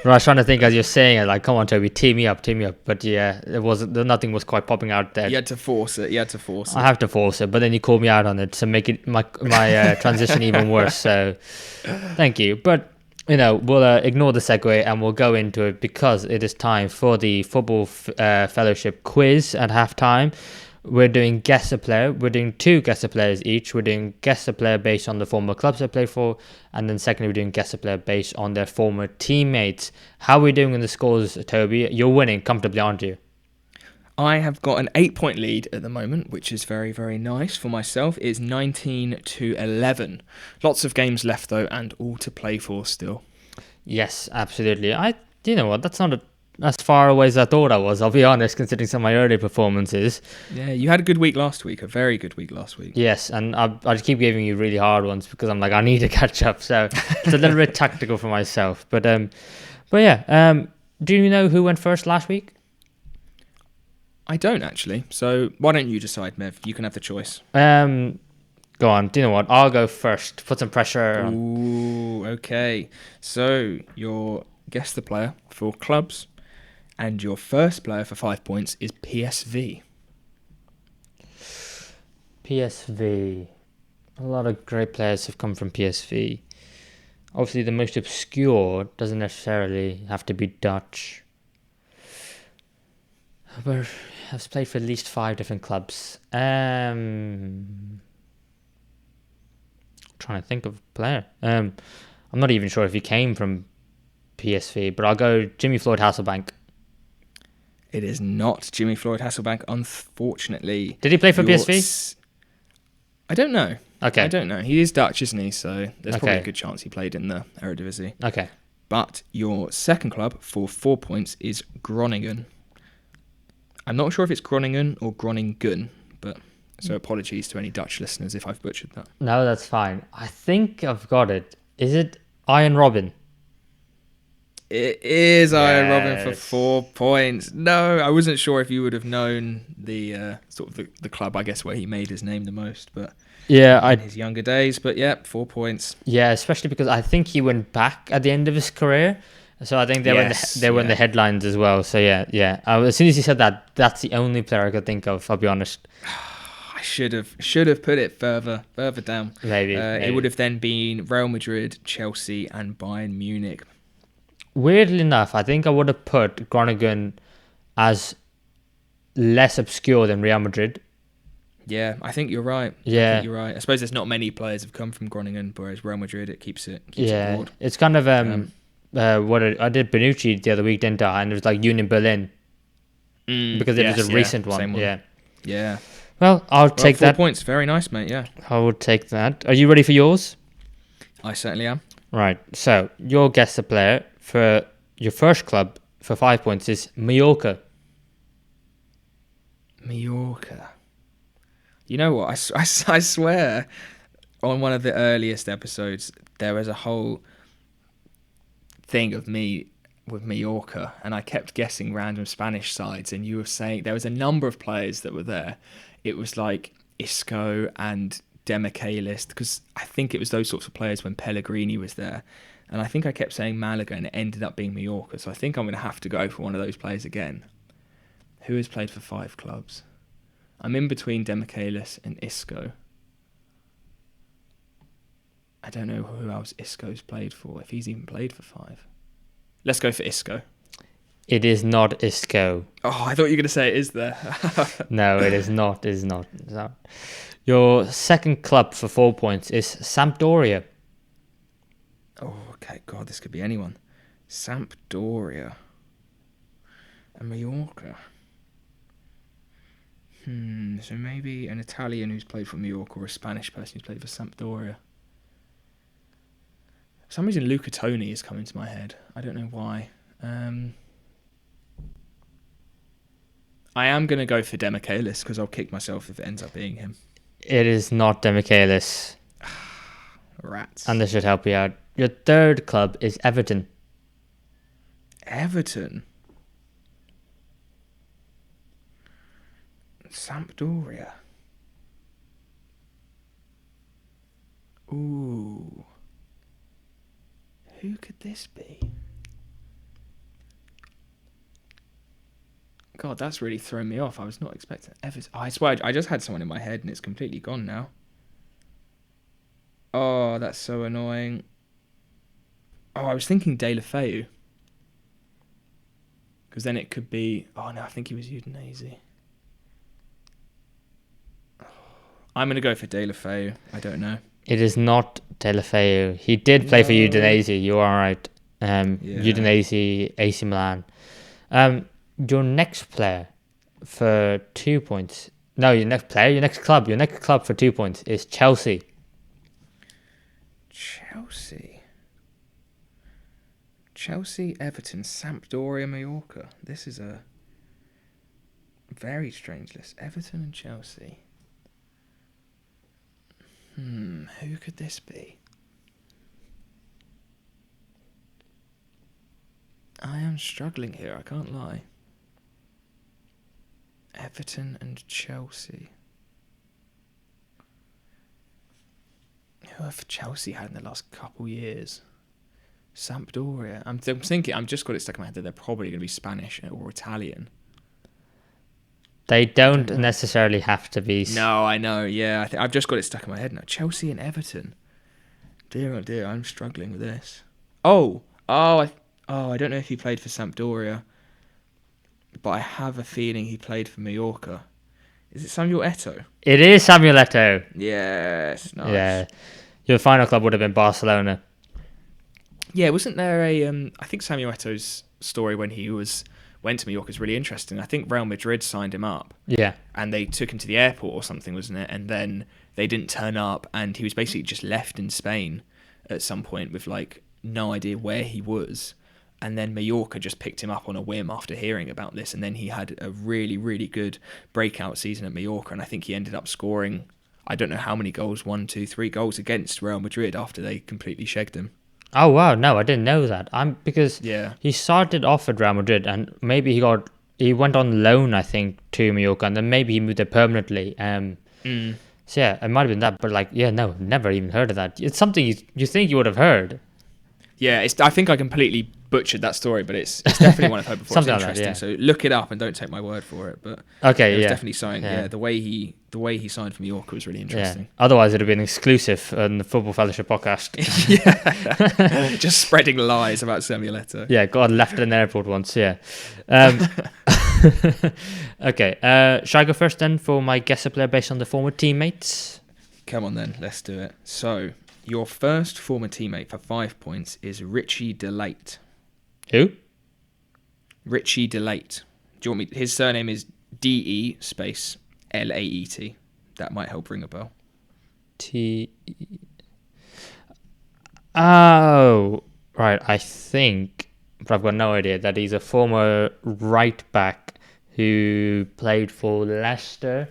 was trying to think as you're saying it, like, come on, Toby, tee me up. But yeah, nothing was quite popping out there. You had to force it. I have to force it, but then you called me out on it to make it my transition even worse. So, thank you. But we'll ignore the segue and we'll go into it because it is time for the Football Fellowship quiz at halftime. We're doing guess a player. We're doing 2 guess a players each. We're doing guess a player based on the former clubs they play for, and then secondly, we're doing guess a player based on their former teammates. How are we doing in the scores, Toby? You're winning comfortably, aren't you? I have got an 8-point lead at the moment, which is very, very nice for myself. It's 19-11. Lots of games left, though, and all to play for still. Yes, absolutely. You know what? That's not as far away as I thought I was, I'll be honest, considering some of my early performances. Yeah, you had a good week last week, a very good week last week. Yes, and I keep giving you really hard ones because I'm like, I need to catch up. So it's a little bit tactical for myself. But yeah, do you know who went first last week? I don't actually. So why don't you decide, Mev? You can have the choice. Go on. Do you know what? I'll go first. Put some pressure on. Ooh, okay. So your guess the player for clubs, and your first player for 5 points is PSV. PSV. A lot of great players have come from PSV. Obviously, the most obscure doesn't necessarily have to be Dutch. But I've played for at least 5 different clubs. Trying to think of a player. I'm not even sure if he came from PSV, but I'll go Jimmy Floyd Hasselbank. It is not Jimmy Floyd Hasselbank, unfortunately. Did he play for PSV? I don't know. Okay. I don't know. He is Dutch, isn't he? So there's probably a good chance he played in the Eredivisie. Okay. But your second club for 4 points is Groningen. I'm not sure if it's Groningen or Groningen, but so apologies to any Dutch listeners if I've butchered that. No, that's fine. I think I've got it. Is it Iron Robin? It is Iron Robin for 4 points. No, I wasn't sure if you would have known the sort of the club, I guess, where he made his name the most, but yeah, in his younger days. But yeah, 4 points. Yeah, especially because I think he went back at the end of his career, so I think they were in the headlines as well. So yeah. As soon as you said that, that's the only player I could think of. I'll be honest. I should have put it further down. Maybe. It would have then been Real Madrid, Chelsea, and Bayern Munich. Weirdly enough, I think I would have put Groningen as less obscure than Real Madrid. Yeah, I think you're right. Yeah, I think you're right. I suppose there's not many players have come from Groningen, whereas Real Madrid, it keeps it broad. It's kind of I did Bonucci the other week, didn't I? And it was like Union Berlin because it was a recent one. Yeah. Well, I'll take 4 that. points. Very nice, mate. Yeah. I will take that. Are you ready for yours? I certainly am. Right. So your guess the player for your first club for 5 points is Mallorca. Mallorca. You know what? I swear on one of the earliest episodes, there was a whole thing of me with Mallorca, and I kept guessing random Spanish sides, and you were saying there was a number of players that were there. It was like Isco and Demichelis, because I think it was those sorts of players when Pellegrini was there. And I think I kept saying Malaga, and it ended up being Mallorca. So I think I'm going to have to go for one of those players again. Who has played for 5 clubs? I'm in between Demichelis and Isco. I don't know who else Isco's played for, if he's even played for 5. Let's go for Isco. It is not Isco. Oh, I thought you were going to say it is there. No, it is not. It is not. It's not. Your second club for 4 points is Sampdoria. Oh, okay. God, this could be anyone. Sampdoria. And Mallorca. So maybe an Italian who's played for Mallorca or a Spanish person who's played for Sampdoria. For some reason, Luca Toni is coming to my head. I don't know why. I am going to go for Demichelis because I'll kick myself if it ends up being him. It is not Demichelis. Rats. And this should help you out. Your third club is Everton. Everton? Sampdoria. Ooh. Who could this be? God, that's really thrown me off. I was not expecting Everton. I swear, I just had someone in my head and it's completely gone now. Oh, that's so annoying. Oh, I was thinking De La Feu. Because then it could be... Oh, no, I think he was Udinese. I'm going to go for De La Feu. I don't know. It is not De La Feu. He did play for Udinese. You are right. Udinese, AC Milan. Your next player for 2 points. No, your next club for 2 points is Chelsea. Chelsea, Everton, Sampdoria, Mallorca. This is a very strange list. Everton and Chelsea. Who could this be? I am struggling here, I can't lie. Everton and Chelsea. Who have Chelsea had in the last couple years? Sampdoria. I'm thinking, I've just got it stuck in my head that they're probably going to be Spanish or Italian. They don't necessarily have to be. No, I know. Yeah, I've just got it stuck in my head now. Chelsea and Everton. Dear, oh dear, I'm struggling with this. I don't know if he played for Sampdoria, but I have a feeling he played for Mallorca. Is it Samuel Eto'o? It is Samuel Eto'o. Yes, nice. Yeah, your final club would have been Barcelona. Yeah, wasn't there I think Samuel Eto'o's story when he went to Mallorca is really interesting. I think Real Madrid signed him up. Yeah. And they took him to the airport or something, wasn't it? And then they didn't turn up, and he was basically just left in Spain at some point with like no idea where he was. And then Mallorca just picked him up on a whim after hearing about this, and then he had a really, really good breakout season at Mallorca, and I think he ended up scoring, I don't know how many goals, 1, 2, 3 goals against Real Madrid after they completely shagged him. Oh wow, no, I didn't know that. Because yeah, he started off at Real Madrid, and maybe he went on loan, I think, to Mallorca, and then maybe he moved there permanently. So yeah, it might have been that, but never even heard of that. It's something you think you would have heard. Yeah, I think I completely butchered that story, but it's definitely one I've heard before. Something it's like that, interesting. yeah. So look it up and don't take my word for it. But Okay, it was yeah. definitely something. Yeah, the way he signed for Mallorca was really interesting. Yeah. Otherwise, it'd have been exclusive on the Football Fellowship podcast. Yeah, just spreading lies about Samuel Eto'o. Yeah, got left in an airport once. Yeah. Okay. Shall I go first then for my guess a player based on the former teammates? Come on then, let's do it. So your first former teammate for 5 points is Richie DeLate. Who? Richie DeLate. Do you want me? His surname is DE space LAET. That might help ring a bell. Oh, right. I think, but I've got no idea, that he's a former right back who played for Leicester.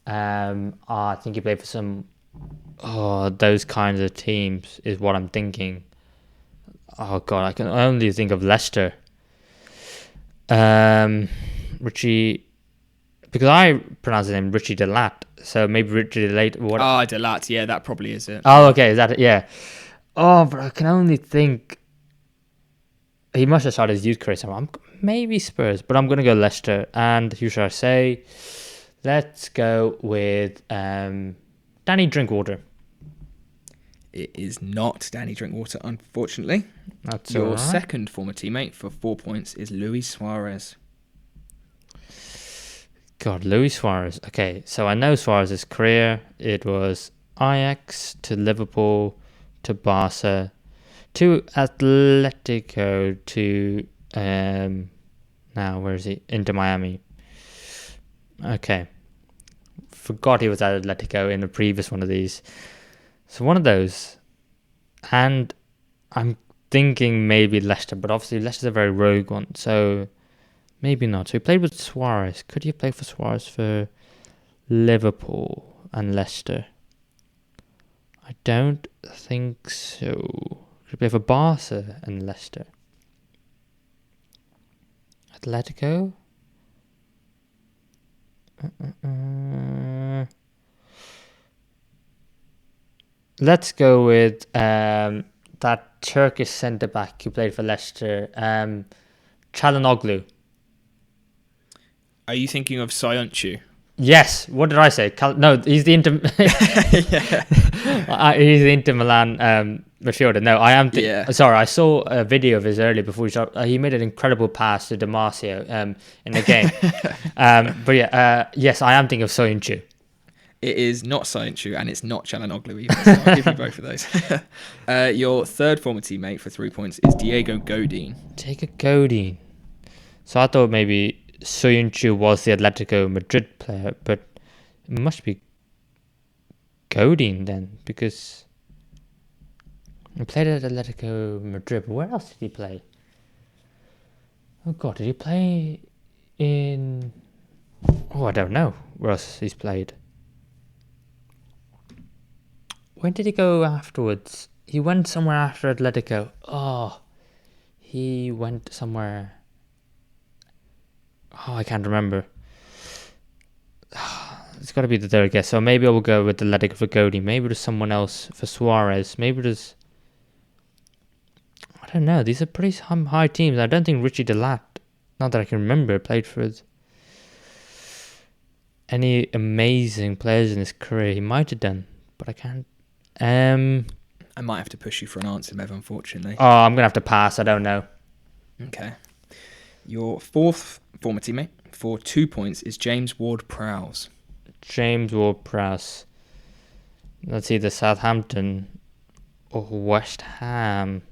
I think he played for some those kinds of teams is what I'm thinking. Oh God, I can only think of Leicester. Richie, because I pronounce his name Richie DeLate, so maybe Richie DeLate. DeLate, yeah, that probably is it. Oh, okay, is that it? Yeah. Oh, but I can only think he must have started his youth career somewhere. Maybe Spurs, but I'm gonna go Leicester. And who should I say? Let's go with Danny Drinkwater. It is not Danny Drinkwater, unfortunately. That's Your all right. second former teammate for 4 points is Luis Suarez. God, Luis Suarez. Okay, so I know Suarez's career. It was Ajax to Liverpool to Barca to Atletico to now where is he? Inter Miami. Okay, forgot he was at Atletico in the previous one of these. So one of those, and I'm thinking maybe Leicester, but obviously Leicester's a very rogue one, so maybe not. So he played with Suarez. Could he have played for Suarez for Liverpool and Leicester? I don't think so. Could he play for Barca and Leicester? Atletico? Let's go with that Turkish centre-back who played for Leicester, Çalhanoğlu. Are you thinking of Sayuncu? Yes. What did I say? No, he's the Inter. He's the Inter Milan midfielder. No, I am. Sorry, I saw a video of his earlier before he started. He made an incredible pass to Damasio in the game. But yeah, yes, I am thinking of Soyuncu. It is not Sayuncu and it's not Çalhanoğlu either. So I'll give you both of those. Your third former teammate for 3 points is Diego Godin. Diego Godin. So I thought maybe Soyuncu was the Atletico Madrid player, but it must be Godin then, because he played at Atletico Madrid. Where else did he play? Oh God, did he play in... Oh, I don't know where else he's played. Where did he go afterwards? He went somewhere after Atletico. Oh, he went somewhere... Oh, I can't remember. It's got to be the third guess. So maybe I will go with the Atletico for Godin. Maybe there's someone else for Suarez. Maybe there's... I don't know. These are pretty high teams. I don't think Richie DeLate, not that I can remember, played for any amazing players in his career. He might have done, but I can't. I might have to push you for an answer, Mev, unfortunately. Oh, I'm going to have to pass. I don't know. Okay. Your fourth former teammate for 2 points is James Ward-Prowse. James Ward-Prowse. That's either Southampton or West Ham.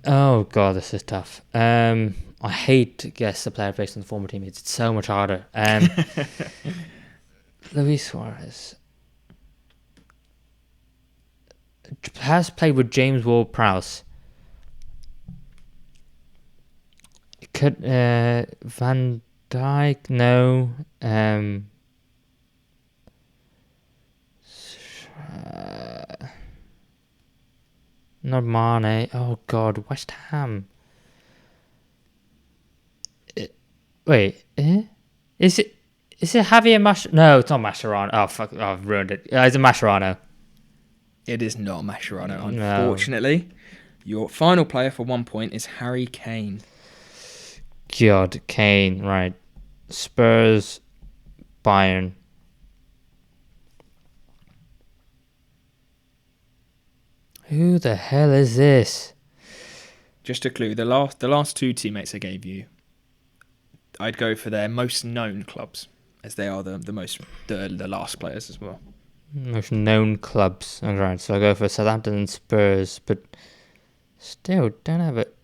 Oh God, this is tough. I hate to guess the player based on the former teammates. It's so much harder. Luis Suarez has played with James Ward-Prowse. Could Van Dijk? No. Not Mane. Oh God, West Ham. Wait, is it Javier No, it's not Mascherano. Oh fuck, I've ruined it. It's a Mascherano. It is not Mascherano, No. unfortunately. Your final player for 1 point is Harry Kane. God, Kane, right. Spurs, Bayern. Who the hell is this? Just a clue, the last two teammates I gave you, I'd go for their most known clubs, as they are the last players as well. Most known clubs. Alright, so I go for Southampton and Spurs, but still don't have it.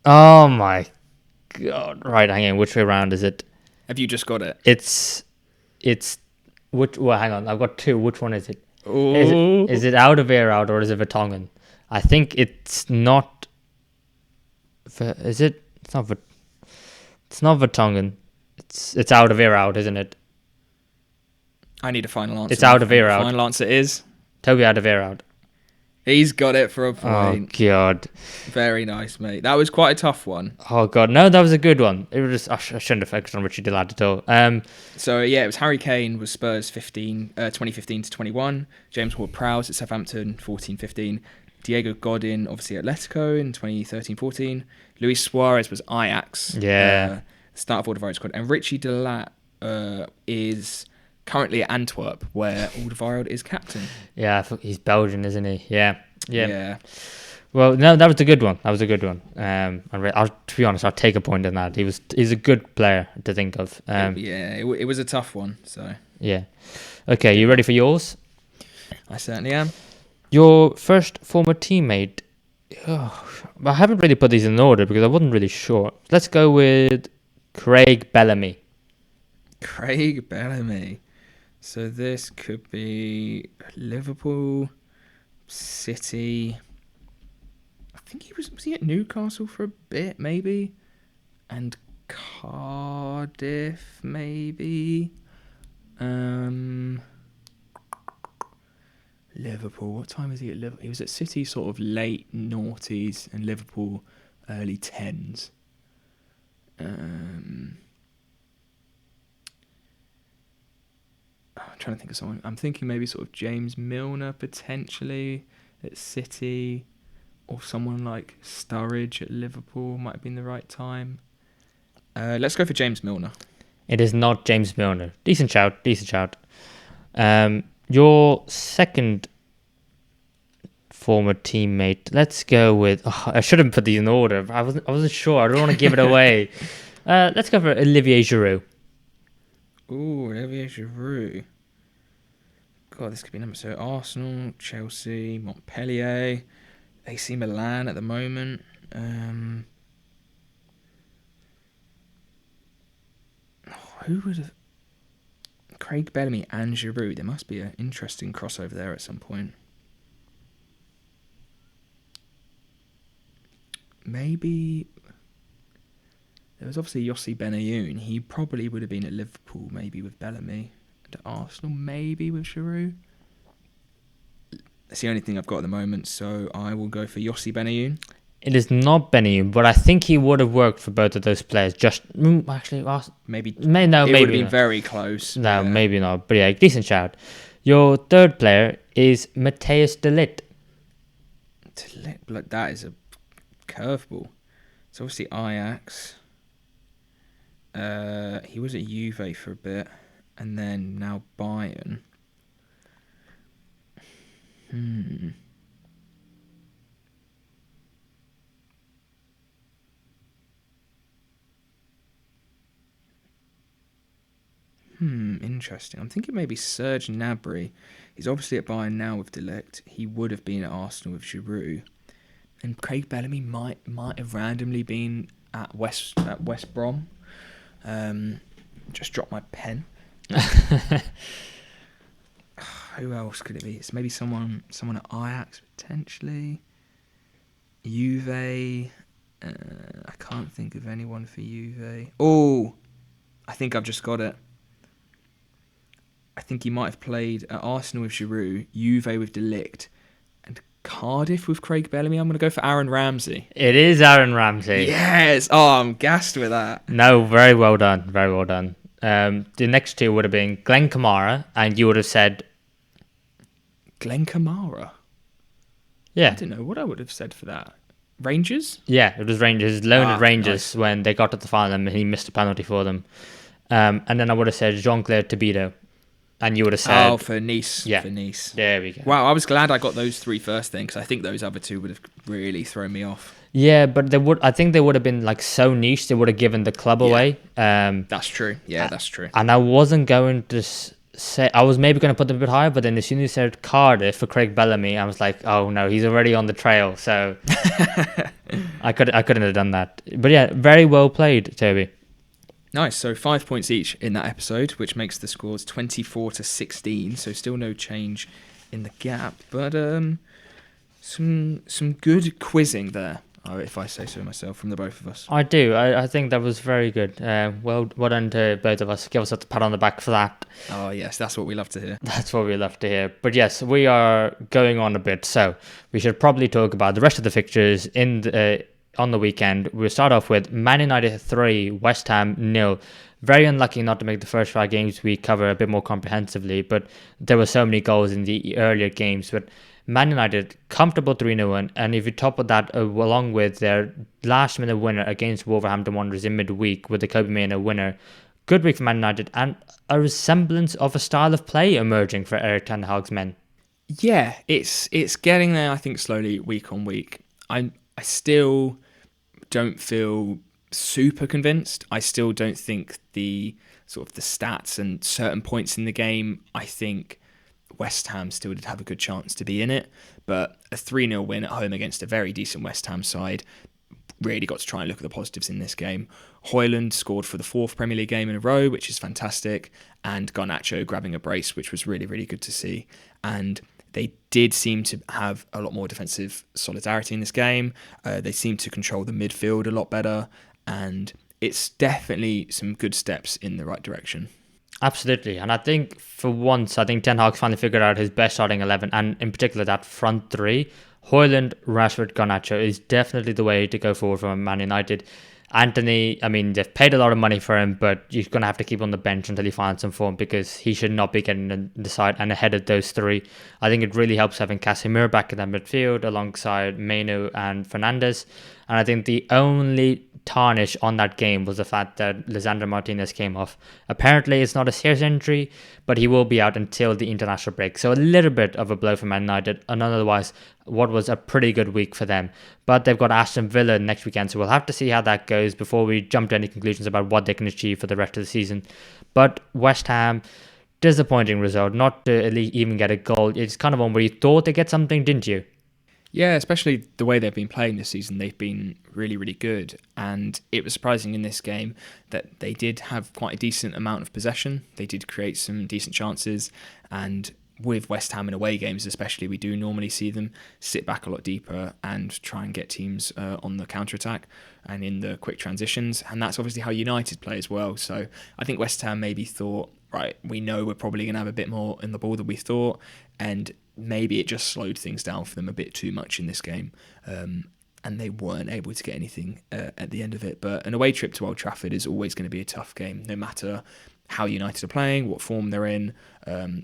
Oh my god. Right, hang on, which way around is it? Have you just got it? It's hang on, I've got two. Which one is it? Ooh. Is it out of air out or is it Vertonghen? I think it's not. Is it? It's not. It's not Vertonghen. It's out of air out, isn't it? I need a final answer. It's out of air out. Final answer is Toby out of air out. He's got it for a point. Oh god. Very nice, mate. That was quite a tough one. Oh god, no, that was a good one. It was just, I shouldn't have focused on Richie Dillard at all. So yeah, it was Harry Kane with Spurs 2015 to 21. James Ward-Prowse at Southampton 14-15. Diego Godin, obviously Atletico in 2013-14. Luis Suarez was Ajax. Yeah. Start of Alderweireld squad. And Richie Delat is currently at Antwerp, where Alderweireld is captain. Yeah, he's Belgian, isn't he? Yeah. Well, no, that was a good one. To be honest, I'll take a point in that. He's a good player to think of. It was a tough one. So yeah. Okay, you ready for yours? I certainly am. Your first former teammate. Oh, I haven't really put these in order because I wasn't really sure. Let's go with Craig Bellamy. Craig Bellamy. So this could be Liverpool, City. I think was he at Newcastle for a bit, maybe, and Cardiff, maybe. Liverpool. What time is he at Liverpool? He was at City sort of late noughties and Liverpool early tens. I'm trying to think of someone. I'm thinking maybe sort of James Milner potentially at City, or someone like Sturridge at Liverpool might have been the right time. Let's go for James Milner. It is not James Milner. Decent shout. Your second former teammate. Let's go with. Oh, I shouldn't put these in order. I wasn't sure. I don't want to give it away. Let's go for Olivier Giroud. Ooh, Olivier Giroud. God, this could be number so Arsenal, Chelsea, Montpellier, AC Milan at the moment. Who would have? Craig Bellamy and Giroud. There must be an interesting crossover there at some point. Maybe there was obviously Yossi Benayoun. He probably would have been at Liverpool, maybe with Bellamy, and at Arsenal, maybe with Giroud. That's the only thing I've got at the moment, so I will go for Yossi Benayoun. It is not Benayoun, but I think he would have worked for both of those players. Maybe it would have been very close. No, maybe not. But yeah, decent shout. Your third player is Matthias de Ligt. That is a curveball. It's obviously Ajax. He was at Juve for a bit, and then now Bayern. Interesting. I'm thinking maybe Serge Gnabry. He's obviously at Bayern now with De Ligt. He would have been at Arsenal with Giroud. And Craig Bellamy might have randomly been at West Brom. Just dropped my pen. Who else could it be? It's maybe someone at Ajax potentially. Juve. I can't think of anyone for Juve. Oh, I think I've just got it. I think he might have played at Arsenal with Giroud, Juve with De Ligt, and Cardiff with Craig Bellamy. I'm going to go for Aaron Ramsey. It is Aaron Ramsey. Yes! Oh, I'm gassed with that. No, very well done. Very well done. The next two would have been Glenn Kamara, and you would have said Glenn Kamara. Yeah. I don't know what I would have said for that. Rangers? Yeah, it was Rangers. Loan at Rangers when they got to the final and he missed a penalty for them. And then I would have said Jean-Claire Tobito. And you would have said... Oh, for Nice. Yeah. For Nice. There we go. Wow, I was glad I got those three first then, because I think those other two would have really thrown me off. Yeah, but I think they would have been like so niche, they would have given the club away. That's true. Yeah, that's true. And I wasn't going to say... I was maybe going to put them a bit higher, but then as soon as you said Cardiff for Craig Bellamy, I was like, oh no, he's already on the trail. So I couldn't have done that. But yeah, very well played, Toby. Nice. So 5 points each in that episode, which makes the scores 24-16. So still no change in the gap, but some good quizzing there, if I say so myself, from the both of us. I do. I think that was very good. Well done to both of us. Give us a pat on the back for that. Oh yes, that's what we love to hear. That's what we love to hear. But yes, we are going on a bit, so we should probably talk about the rest of the fixtures on the weekend. We'll start off with Man United 3, West Ham 0. Very unlucky not to make the first 5 games we cover a bit more comprehensively, but there were so many goals in the earlier games. But Man United, comfortable 3-0 win, and if you top of that along with their last-minute winner against Wolverhampton Wanderers in midweek with the Kobe Mainoo winner, good week for Man United, and a resemblance of a style of play emerging for Erik ten Hag's men. Yeah, it's getting there, I think, slowly, week on week. I still don't feel super convinced. I still don't think the stats and certain points in the game, I think West Ham still did have a good chance to be in it, but a 3-0 win at home against a very decent West Ham side, really got to try and look at the positives in this game. Højlund scored for the 4th Premier League game in a row, which is fantastic, and Garnacho grabbing a brace, which was really, really good to see. And they did seem to have a lot more defensive solidarity in this game. They seemed to control the midfield a lot better, and it's definitely some good steps in the right direction. Absolutely, and I think for once, Ten Hag finally figured out his best starting 11, and in particular that front 3. Højlund, Rashford, Garnacho is definitely the way to go forward for Man United. Anthony, they've paid a lot of money for him, but you're going to have to keep on the bench until he finds some form, because he should not be getting in the side and ahead of those 3. I think it really helps having Casemiro back in that midfield alongside Mainoo and Fernandes. And I think the only tarnish on that game was the fact that Lisandro Martinez came off. Apparently it's not a serious injury, but he will be out until the international break. So a little bit of a blow for Man United, and otherwise what was a pretty good week for them. But they've got Aston Villa next weekend, so we'll have to see how that goes before we jump to any conclusions about what they can achieve for the rest of the season. But West Ham, disappointing result, not to even get a goal. It's kind of one where you thought they'd get something, didn't you? Yeah, especially the way they've been playing this season. They've been really, really good. And it was surprising in this game that they did have quite a decent amount of possession. They did create some decent chances. And with West Ham in away games especially, we do normally see them sit back a lot deeper and try and get teams on the counter-attack and in the quick transitions. And that's obviously how United play as well. So I think West Ham maybe thought, right, we know we're probably going to have a bit more in the ball than we thought. And maybe it just slowed things down for them a bit too much in this game. And they weren't able to get anything at the end of it. But an away trip to Old Trafford is always going to be a tough game, no matter how United are playing, what form they're in,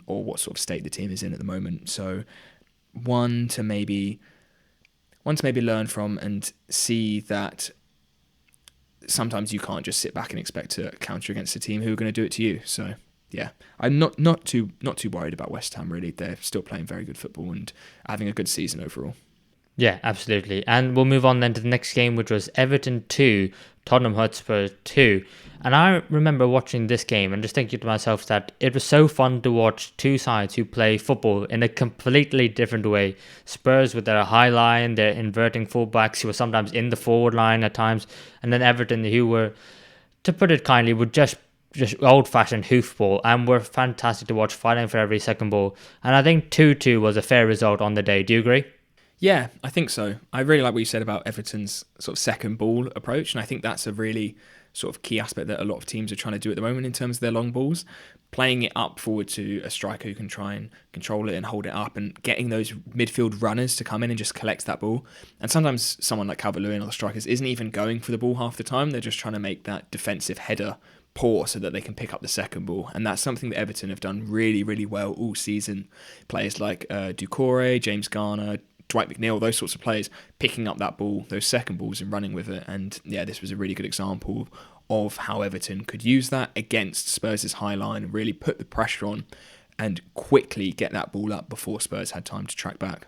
or what sort of state the team is in at the moment. So one to maybe learn from and see that sometimes you can't just sit back and expect to counter against a team who are going to do it to you. So yeah, I'm not too worried about West Ham really. They're still playing very good football and having a good season overall. Yeah, absolutely. And we'll move on then to the next game, which was Everton 2, Tottenham Hotspur 2. And I remember watching this game and just thinking to myself that it was so fun to watch two sides who play football in a completely different way. Spurs with their high line, their inverting fullbacks who were sometimes in the forward line at times, and then Everton who were, to put it kindly, were just old-fashioned hoofball and were fantastic to watch, fighting for every second ball. And I think 2-2 was a fair result on the day. Do you agree? Yeah, I think so. I really like what you said about Everton's sort of second ball approach, and I think that's a really sort of key aspect that a lot of teams are trying to do at the moment in terms of their long balls, playing it up forward to a striker who can try and control it and hold it up, and getting those midfield runners to come in and just collect that ball. And sometimes someone like Calvert-Lewin or the strikers isn't even going for the ball half the time. They're just trying to make that defensive header poor so that they can pick up the second ball. And that's something that Everton have done really, really well all season. Players like Doucouré, James Garner, Dwight McNeil, those sorts of players picking up that ball, those second balls, and running with it. And yeah, this was a really good example of how Everton could use that against Spurs' high line and really put the pressure on and quickly get that ball up before Spurs had time to track back.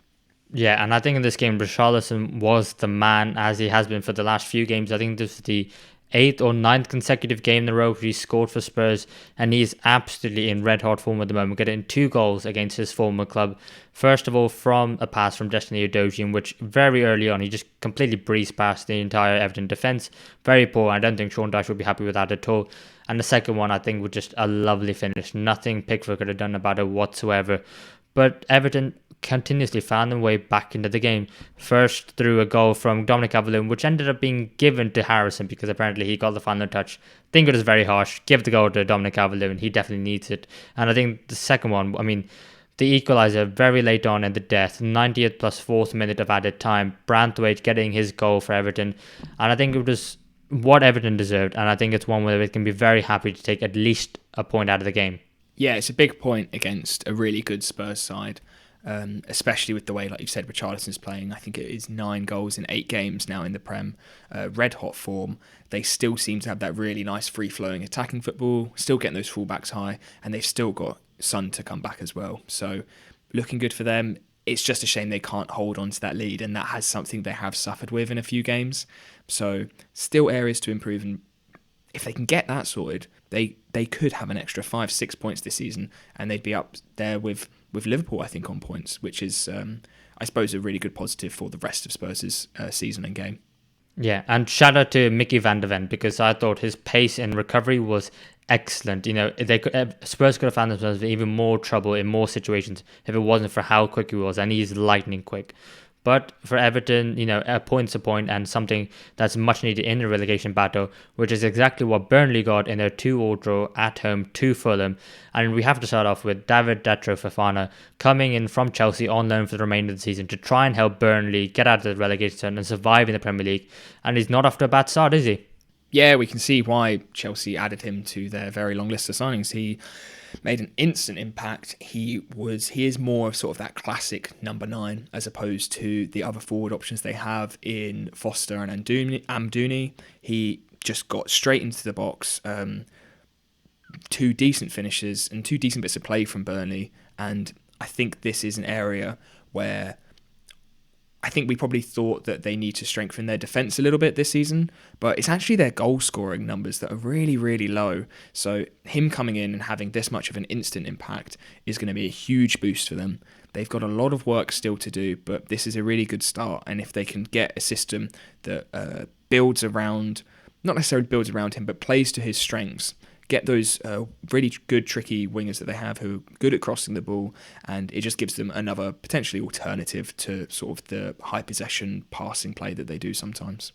Yeah, and I think in this game, Richarlison was the man, as he has been for the last few games. I think this is the 8th or 9th consecutive game in a row where he scored for Spurs, and he's absolutely in red-hot form at the moment, getting 2 goals against his former club. First of all, from a pass from Destiny Udogie, in which very early on he just completely breezed past the entire Everton defence. Very poor. I don't think Sean Dyche would be happy with that at all. And the second one, I think, was just a lovely finish. Nothing Pickford could have done about it whatsoever. But Everton continuously found their way back into the game. First through a goal from Dominic Calvert-Lewin, which ended up being given to Harrison because apparently he got the final touch. I think it was very harsh. Give the goal to Dominic Calvert-Lewin. He definitely needs it. And I think the second one, the equaliser very late on in the death, 90th plus 4th minute of added time. Branthwaite getting his goal for Everton. And I think it was what Everton deserved. And I think it's one where they can be very happy to take at least a point out of the game. Yeah, it's a big point against a really good Spurs side. Especially with the way, like you said, Richarlison's playing. I think it is 9 goals in 8 games now in the Prem. Red hot form. They still seem to have that really nice free-flowing attacking football, still getting those fullbacks high, and they've still got Son to come back as well. So looking good for them. It's just a shame they can't hold on to that lead, and that has something they have suffered with in a few games. So still areas to improve, and if they can get that sorted, they could have an extra 5-6 points this season, and they'd be up there with Liverpool, I think, on points, which is, I suppose, a really good positive for the rest of Spurs' season and game. Yeah, and shout out to Mickey van der Ven, because I thought his pace in recovery was excellent. Spurs could have found themselves in even more trouble in more situations if it wasn't for how quick he was, and he's lightning quick. But for Everton, a point's a point, and something that's much needed in the relegation battle, which is exactly what Burnley got in their 2-2 draw at home to Fulham. And we have to start off with David Datro Fofana coming in from Chelsea on loan for the remainder of the season to try and help Burnley get out of the relegation zone and survive in the Premier League. And he's not off to a bad start, is he? Yeah, we can see why Chelsea added him to their very long list of signings. He made an instant impact. He is more of sort of that classic number 9 as opposed to the other forward options they have in Foster and Amdouni. He just got straight into the box. 2 decent finishes and 2 decent bits of play from Burnley. And I think this is an area where I think we probably thought that they need to strengthen their defence a little bit this season, but it's actually their goal scoring numbers that are really, really low. So him coming in and having this much of an instant impact is going to be a huge boost for them. They've got a lot of work still to do, but this is a really good start. And if they can get a system that builds around, not necessarily builds around him, but plays to his strengths, get those really good, tricky wingers that they have who are good at crossing the ball, and it just gives them another potentially alternative to sort of the high possession passing play that they do sometimes.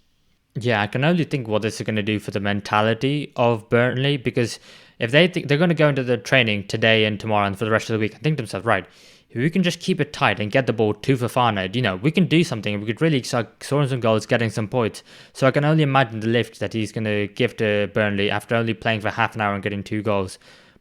Yeah, I can only think what this is going to do for the mentality of Burnley, because if they think they're going to go into the training today and tomorrow and for the rest of the week and think to themselves, right, if we can just keep it tight and get the ball to Fofana, we can do something. We could really start scoring some goals, getting some points. So I can only imagine the lift that he's going to give to Burnley after only playing for half an hour and getting 2 goals.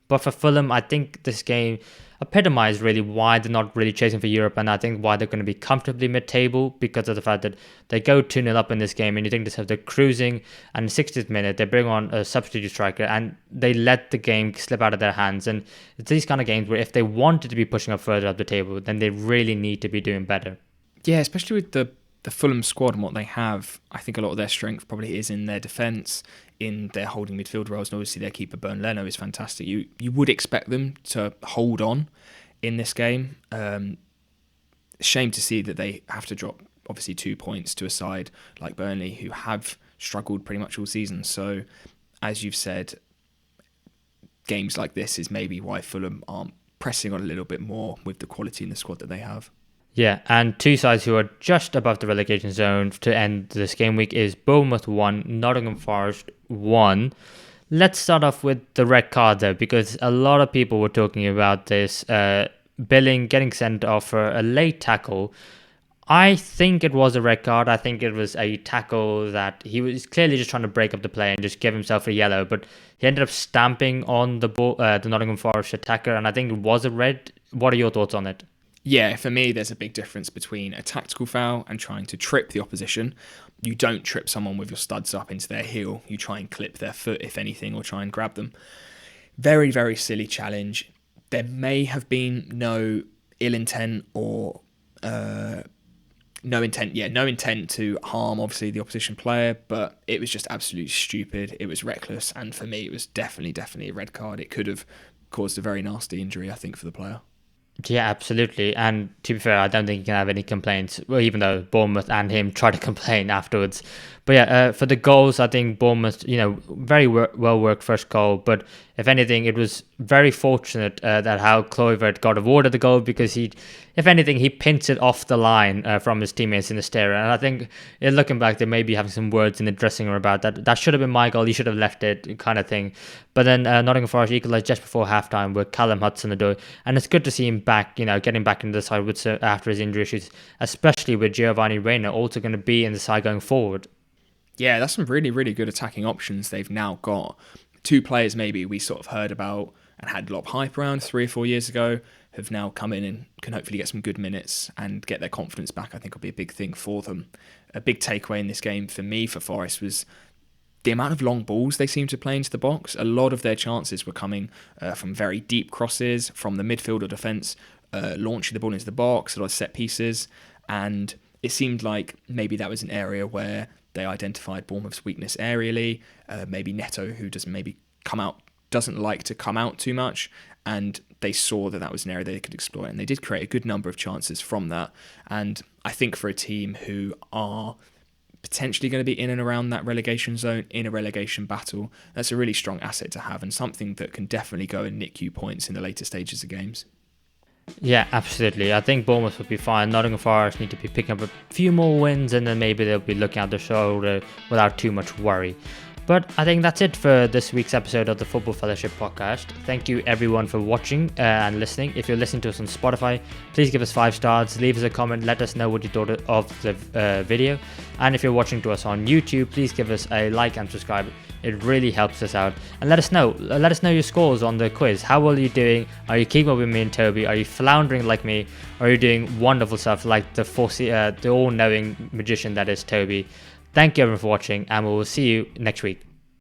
But for Fulham, I think this game epitomised really why they're not really chasing for Europe, and I think why they're going to be comfortably mid-table, because of the fact that they go 2-0 up in this game, and you think they're cruising, and in the 60th minute they bring on a substitute striker and they let the game slip out of their hands. And it's these kind of games where if they wanted to be pushing up further up the table, then they really need to be doing better. Yeah, especially with the Fulham squad and what they have. I think a lot of their strength probably is in their defence, in their holding midfield roles, and obviously their keeper Bernd Leno is fantastic. You would expect them to hold on in this game. Shame to see that they have to drop obviously 2 points to a side like Burnley, who have struggled pretty much all season. So as you've said, games like this is maybe why Fulham aren't pressing on a little bit more with the quality in the squad that they have. Yeah, and 2 sides who are just above the relegation zone to end this game week is Bournemouth 1, Nottingham Forest 1. Let's start off with the red card though, because a lot of people were talking about this. Billing getting sent off for a late tackle. I think it was a red card. I think it was a tackle that he was clearly just trying to break up the play and just give himself a yellow, but he ended up stamping on the ball, the Nottingham Forest attacker, and I think it was a red. What are your thoughts on it? Yeah, for me, there's a big difference between a tactical foul and trying to trip the opposition. You don't trip someone with your studs up into their heel. You try and clip their foot, if anything, or try and grab them. Very, very silly challenge. There may have been no ill intent or no intent to harm, obviously, the opposition player, but it was just absolutely stupid. It was reckless, and for me, it was definitely a red card. It could have caused a very nasty injury, I think, for the player. Yeah, absolutely. And to be fair, I don't think you can have any complaints, well, even though Bournemouth and him tried to complain afterwards. But yeah, for the goals, I think Bournemouth, very well worked first goal. But if anything, it was very fortunate that how Kluivert got awarded the goal, because if anything, he pinched it off the line from his teammates in the stair. And I think, looking back, they may be having some words in the dressing room about that. That should have been my goal. He should have left it, kind of thing. But then Nottingham Forest equalised just before halftime with Callum Hudson-Odoi, and it's good to see him back, getting back into the side after his injury issues, especially with Giovanni Reina also going to be in the side going forward. Yeah, that's some really, really good attacking options they've now got. Two players maybe we sort of heard about and had a lot of hype around 3 or 4 years ago have now come in and can hopefully get some good minutes and get their confidence back. I think will be a big thing for them. A big takeaway in this game for me, for Forest, was the amount of long balls they seemed to play into the box. A lot of their chances were coming from very deep crosses, from the midfield or defence, launching the ball into the box, a lot of set pieces, and it seemed like maybe that was an area where they identified Bournemouth's weakness aerially. Maybe Neto, who doesn't like to come out too much, and they saw that was an area they could exploit, and they did create a good number of chances from that. And I think for a team who are potentially going to be in and around that relegation zone, in a relegation battle, that's a really strong asset to have, and something that can definitely go and nick you points in the later stages of games. Yeah, absolutely. I think Bournemouth will be fine. Nottingham Forest need to be picking up a few more wins, and then maybe they'll be looking at the shoulder without too much worry. But I think that's it for this week's episode of the Football Fellowship podcast. Thank you everyone for watching and listening. If you're listening to us on Spotify, please give us 5 stars, leave us a comment, let us know what you thought of the video. And if you're watching to us on YouTube, please give us a like and subscribe. It really helps us out. And let us know your scores on the quiz. How well are you doing? Are you keeping up with me and Toby? Are you floundering like me? Or are you doing wonderful stuff like the all-knowing magician that is Toby? Thank you everyone for watching, and we will see you next week.